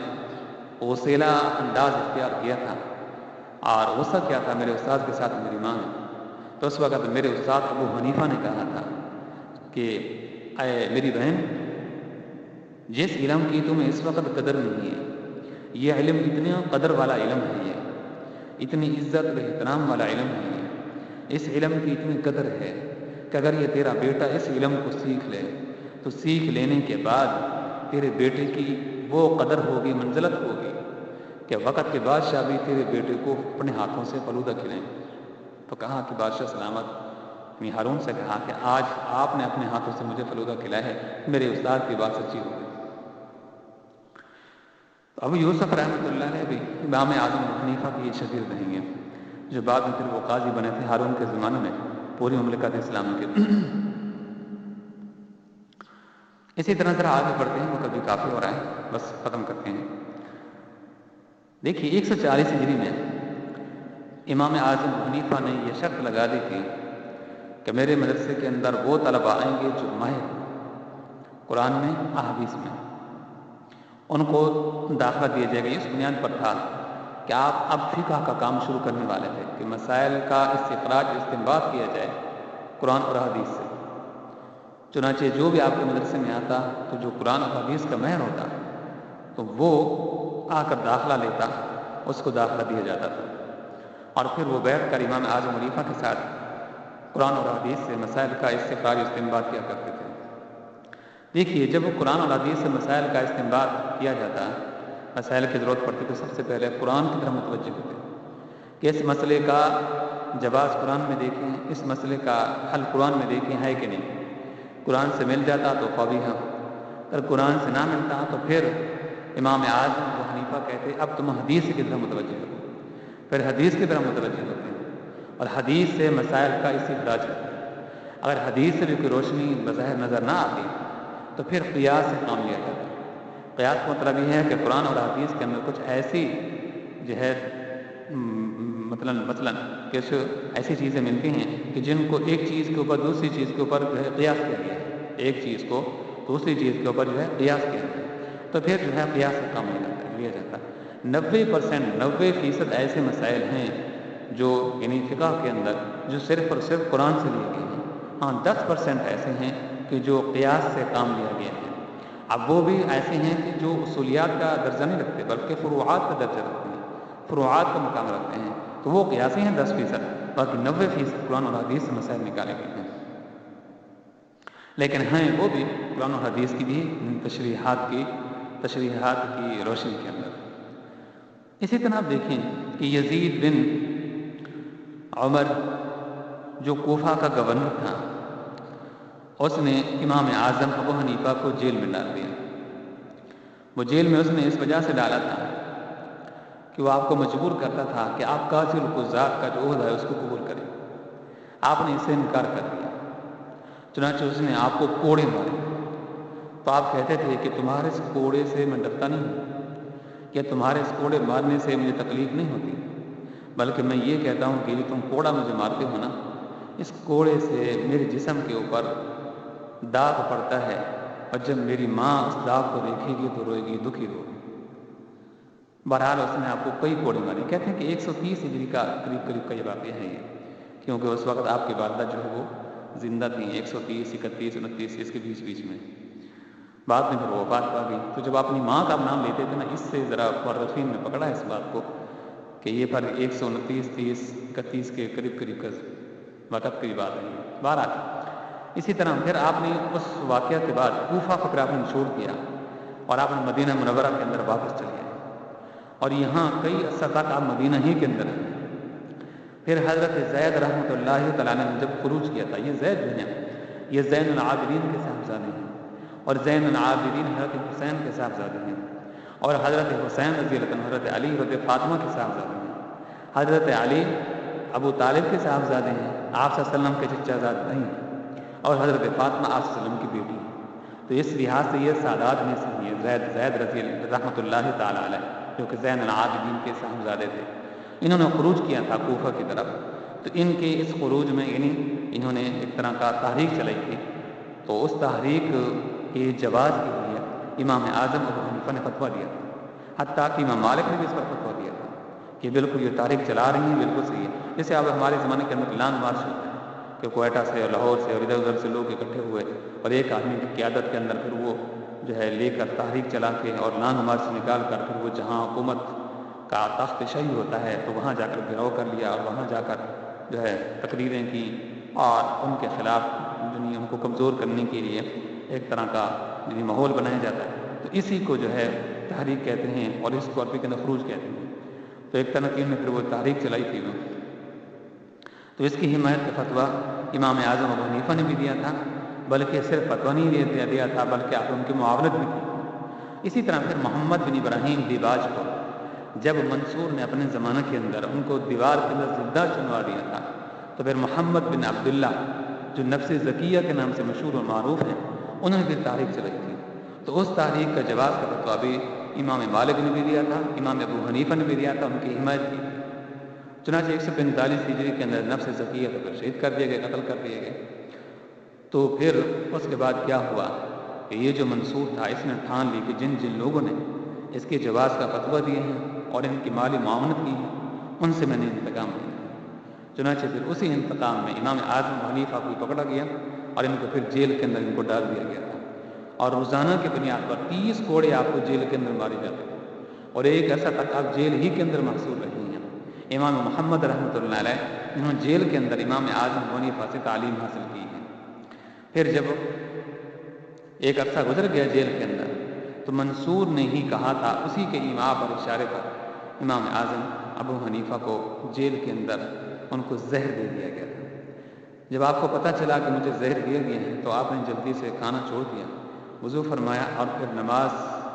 وسیلہ انداز اختیار کیا تھا، اور غصہ کیا تھا میرے استاد کے ساتھ میری ماں نے، تو اس وقت میرے استاد ابو حنیفہ نے کہا تھا کہ اے میری بہن، جس علم کی تمہیں اس وقت قدر نہیں ہے، یہ علم اتنا قدر والا علم ہے، یہ اتنی عزت و احترام والا علم ہے، اس علم کی اتنی قدر ہے کہ اگر یہ تیرا بیٹا اس علم کو سیکھ لے تو سیکھ لینے کے بعد تیرے بیٹے کی وہ قدر ہوگی، منزلت ہوگی کہ وقت کے بادشاہ بھی تیرے بیٹے کو اپنے ہاتھوں سے فلودہ کھلائیں۔ تو کہا کہ بادشاہ سلامت، یعنی ہارون سے کہا کہ آج آپ نے اپنے ہاتھوں سے مجھے فلودہ کھلایا ہے، میرے استاد کی بات سچی ہو گئی۔ تو ابو یوسف رحمۃ اللہ علیہ بھی امام اعظم ابو حنیفہ کی یہ شاگرد رہیں گے، جو بعد میں پھر وہ قاضی بنے تھے ہارون کے زمانے میں پوری مملکت اسلامی کے۔ اسی طرح ذرا آگے بڑھتے ہیں، وہ کبھی کافی ہو رہا ہے، بس ختم کرتے ہیں۔ دیکھیے 140 ہجری میں امام اعظم حنیفہ نے یہ شرط لگا دی تھی کہ میرے مدرسے کے اندر وہ طلباء آئیں گے جو ماہر قرآن میں احادیث میں، ان کو داخلہ دیا جائے گا۔ اس بنیاد پر تھا کہ آپ اب فقہ کا کام شروع کرنے والے تھے کہ مسائل کا استخراج استنباط کیا جائے قرآن اور حدیث سے۔ چنانچہ جو بھی آپ کے مدرسے میں آتا تو جو قرآن اور حدیث کا ماہر ہوتا تو وہ آ کر داخلہ لیتا، اس کو داخلہ دیا جاتا تھا، اور پھر وہ بیٹھ کر امام اعظم حنیفہ کے ساتھ قرآن اور حدیث سے مسائل کا استخراج استنباط کیا کرتے تھے۔ دیکھیے، جب وہ قرآن اور حدیث سے مسائل کا استنباط کیا جاتا، مسائل کی ضرورت پڑتی تو سب سے پہلے قرآن کی طرف متوجہ ہوتے کہ اس مسئلے کا جواز قرآن میں دیکھیں، اس مسئلے کا حل قرآن میں دیکھیں ہے کہ نہیں۔ قرآن سے مل جاتا تو فبیہا، اگر قرآن سے نہ ملتا تو پھر امام اعظم ابو حنیفہ کہتے اب تم حدیث کی طرف متوجہ ہو، پھر حدیث کی طرف متوجہ ہوتے ہیں اور حدیث سے مسائل کا استخراج کرتے ہیں۔ اگر حدیث سے بھی کوئی روشنی بظاہر نظر نہ آتی تو پھر قیاس سے کام لیا جاتا ہے۔ قیاس کا مطلب یہ ہے کہ قرآن اور حدیث کے اندر کچھ ایسی جو ہے مثلاً کچھ ایسی چیزیں ملتی ہیں کہ جن کو ایک چیز کے اوپر دوسری چیز کے اوپر جو ہے قیاس کیا گیا ہے، ایک چیز کو دوسری چیز کے اوپر جو ہے قیاس کیا گیا ہے، تو پھر جو ہے قیاس کا کام لیا جاتا ہے۔ 90% ایسے مسائل ہیں جو یعنی فقہ کے اندر جو صرف اور صرف قرآن سے لیے گئے ہیں۔ ہاں 10% ایسے ہیں کہ جو قیاس سے کام لیا گیا ہے۔ اب وہ بھی ایسے ہیں کہ جو اصولیات کا درجہ نہیں رکھتے بلکہ فروعات کا درجہ رکھتے ہیں، فروعات کا مقام رکھتے ہیں، تو وہ قیاسی ہیں 10%، باقی 90% قرآن اور حدیث سے مسائل نکالے گئے ہیں۔ لیکن ہیں وہ بھی قرآن اور حدیث کی بھی تشریحات کی روشنی کے اندر۔ اسی طرح آپ دیکھیں کہ یزید بن عمر جو کوفہ کا گورنر تھا، اس نے امام اعظم ابو حنیفہ کو جیل میں ڈال دیا۔ وہ جیل میں اس نے اس وجہ سے ڈالا تھا کہ وہ آپ کو مجبور کرتا تھا کہ آپ قاضی القضات کا جو عہدہ ہے اس کو قبول کریں۔ آپ نے اس سے انکار کر دیا، چنانچہ اس نے آپ کو کوڑے مارے۔ تو آپ کہتے تھے کہ تمہارے اس کوڑے سے میں ڈرتا نہیں ہوں، کہ تمہارے اس کوڑے مارنے سے مجھے تکلیف نہیں ہوتی، بلکہ میں یہ کہتا ہوں کہ یہ تم کوڑا مجھے مارتے ہو نا، اس کوڑے سے میرے جسم کے اوپر داغ پڑتا ہے، اور جب میری ماں اس داغ کو دیکھے گی تو روئے گی، دکھی ہوگی۔ بہرحال اس نے آپ کو کئی کوڑے مارے۔ کہتے ہیں کہ 130 ہجری کا قریب کا یہ واقعہ ہے یہ، کیونکہ اس وقت آپ کی والدہ جو ہے وہ زندہ تھیں، 130 31 29 اس کے بیچ میں، بعد میں پھر وہ وفات پا گئی۔ تو جب اپنی ماں کا نام لیتے تھے نا، اس سے ذرا مورخین نے پکڑا اس بات کو کہ یہ پر 129 30 31 کے قریب کا وقت کی بات ہے۔ بہرحال اسی طرح پھر آپ نے اس واقعہ کے بعد کوفہ فقر آپ نے چھوڑ دیا اور آپ نے مدینہ منورہ کے اندر واپس چلے گئے، اور یہاں کئی عرصہ تک آپ مدینہ ہی کے اندر ہیں۔ پھر حضرت زید رحمۃ اللہ تعالیٰ نے جب خروج کیا تھا، یہ زید جو ہیں یہ زین العابدین کے صاحبزادے ہیں، اور زین العابدین حضرت حسین کے صاحبزادے ہیں، اور حضرت حسین رضی اللہ عنہ حضرت علی حضرت فاطمہ کے صاحبزادے ہیں۔ حضرت علی ابو طالب کے صاحبزادے ہیں، آپ صلی اللہ علیہ وسلم کے چچا زاد نہیں ہیں، اور حضرت فاطمہ آپ صلی اللہ علیہ وسلم کی بیٹی ہیں۔ تو اس لحاظ سے یہ سادات میں سے ہیں، زید رضی رحمۃ اللہ تعالیٰ علیہ، جو کہ زین العابدین کے صاحبزادے تھے۔ انہوں نے خروج کیا تھا کوفہ کی طرف، تو ان کے اس خروج میں یعنی انہوں نے ایک طرح کا تحریک چلائی تھی، تو اس تحریک کے جواز کے لیے امام اعظم ابو حنیفہ نے فتویٰ دیا تھا، حتیٰ کہ امام مالک نے بھی اس پر فتویٰ دیا تھا کہ بالکل یہ تحریک چلا رہی ہیں، بالکل صحیح ہے۔ جیسے اب ہمارے زمانے کے اندر لانگ مارچ ہوتا ہے کہ کوئٹہ سے اور لاہور سے اور ادھر ادھر سے لوگ اکٹھے ہوئے، اور ایک آدمی کی قیادت کے اندر پھر وہ جو ہے لے کر تحریک چلا کے اور لانگ مارچ نکال کر پھر وہ جہاں حکومت کا تخت شہی ہوتا ہے تو وہاں جا کر گھیراؤ کر لیا، اور وہاں جا کر جو ہے تقریریں کی، اور ان کے خلاف یعنی ان کو کمزور کرنے کے لیے ایک طرح کا یعنی ماحول بنایا جاتا ہے، تو اسی کو جو ہے تحریک کہتے ہیں، اور اس کو عربی کے اندر خروج کہتے ہیں۔ تو ایک طرح کی نے پھر وہ تحریک چلائی تھی وہ، تو اس کی حمایت کا فتویٰ امام اعظم ابو حنیفہ نے بھی دیا تھا، بلکہ صرف فتویٰ نہیں دیا تھا بلکہ آپ ان کی معاونت بھی کی۔ اسی طرح پھر محمد بن ابراہیم دیباج کو جب منصور نے اپنے زمانہ کے اندر ان کو دیوار کے اندر زندہ چنوا دیا تھا، تو پھر محمد بن عبداللہ جو نفس زکیہ کے نام سے مشہور و معروف ہیں، انہوں نے پھر تحریک چلائی تھی۔ تو اس تحریک کا جواز کا فتویٰ بھی امام مالک نے بھی دیا تھا، امام ابو حنیفہ نے بھی دیا تھا، ان کی حمایت کی تھی۔ چنانچہ 145 ہجری کے اندر نفس زکیہ کو پھر شہید کر دیے گئے، قتل کر دیے گئے۔ تو پھر اس کے بعد کیا ہوا کہ یہ جو منصور تھا اس نے ٹھان لی کہ جن جن لوگوں نے اس کے جواز کا فتویٰ دیے ہیں اور ان کی مالی معاونت کی ہے ان سے میں نے انتقام لینا ہے۔ چنانچہ پھر اسی انتقام میں امام اعظم حنیفہ کو پکڑا گیا اور ان کو پھر جیل کے اندر ان کو ڈال دیا گیا تھا، اور روزانہ کی بنیاد پر 30 کوڑے آپ کو جیل کے اندر مارے جاتے تھے، اور ایک عرصہ تک آپ جیل ہی کے اندر محصور رہے ہیں۔ امام محمد رحمۃ اللہ علیہ انہوں نے جیل کے اندر امام اعظم حنیفہ سے تعلیم حاصل کی ہے۔ پھر جب ایک عرصہ گزر گیا جیل کے اندر تو منصور نے ہی کہا تھا، اسی کے ایما پر اشارے پر امام اعظم ابو حنیفہ کو جیل کے اندر ان کو زہر دے دیا گیا تھا۔ جب آپ کو پتہ چلا کہ مجھے زہر دیا گیا ہے تو آپ نے جلدی سے کھانا چھوڑ دیا، وضو فرمایا اور پھر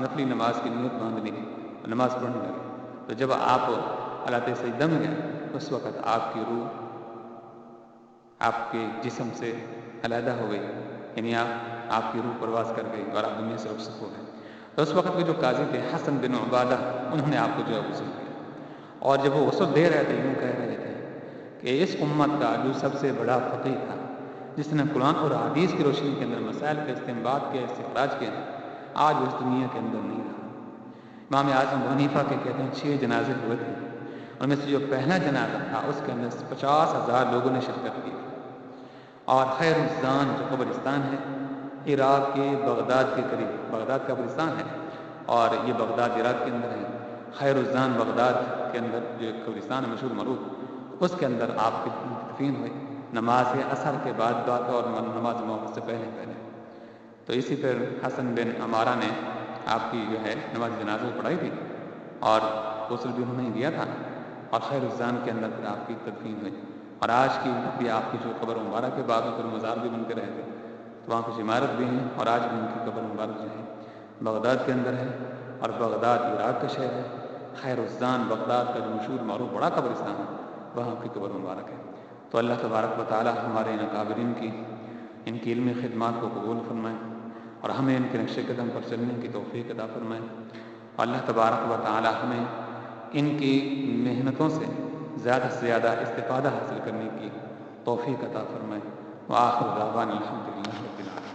نفلی نماز کی نیت باندھ لی، نماز پڑھنے لگے۔ تو جب آپ اللہ سے دم گئے اس وقت آپ کی روح آپ کے جسم سے علیحدہ ہو گئی، یعنی آپ کی روح پرواز کر گئی اور آپ دنیا سے رخصت ہو گئے۔ تو اس وقت کے جو قاضی تھے حسن بن عبادہ، انہوں نے آپ کو جو ہے غسل دیا، اور جب وہ غسل دے رہے تھے یوں کہہ رہے تھے کہ اس امت کا جو سب سے بڑا فقیہ تھا، جس نے قرآن اور حدیث کی روشنی کے اندر مسائل کا استنباط کیا، استخراج کیا، آج اس دنیا کے اندر نہیں رہا۔ امام اعظم حنیفہ کے کہتے ہیں 6 جنازے ہوئے تھے، ان میں سے جو پہلا جنازہ تھا اس کے اندر 50,000 لوگوں نے شرکت کی، اور خیر الزان جو قبرستان ہے عراق کے بغداد کے قریب، بغداد کا قبرستان ہے اور یہ بغداد عراق کے اندر ہے، خیر الزان بغداد کے اندر جو قبرستان ہے مشہور معروف، اس کے اندر آپ کی دفین ہوئی نماز عصر کے بعد اور نماز مغرب سے پہلے۔ تو اسی پر حسن بن عمارہ نے آپ کی جو ہے نماز جنازہ پڑھائی تھی اور غسل بھی انہوں نے دیا تھا، اور خیر الزان کے اندر پھر آپ کی تدفین ہوئی، اور آج کی بھی آپ کی جو قبر مبارک کے بعد میں پھر مزار بھی بن کے رہے تھے، تو وہاں کچھ عمارت بھی ہیں، اور آج بھی ان کی قبر مبارک جو ہے بغداد کے اندر ہے، اور بغداد عراق کا شہر ہے۔ خیر الزان بغداد کا جو مشہور معروف بڑا قبرستان ہے وہاں کی قبر مبارک ہے۔ تو اللہ تبارک و تعالی ہمارے ان اکابرین کی ان کی علمی خدمات کو قبول فرمائیں اور ہمیں ان کے نقش قدم پر چلنے کی توفیق عطا فرمائیں، اور اللہ تبارک و تعالی ہمیں ان کی محنتوں سے زیادہ سے زیادہ استفادہ حاصل کرنے کی توفیق عطا فرمائیں۔ وآخر دعوانا الحمدللہ رب العالمین۔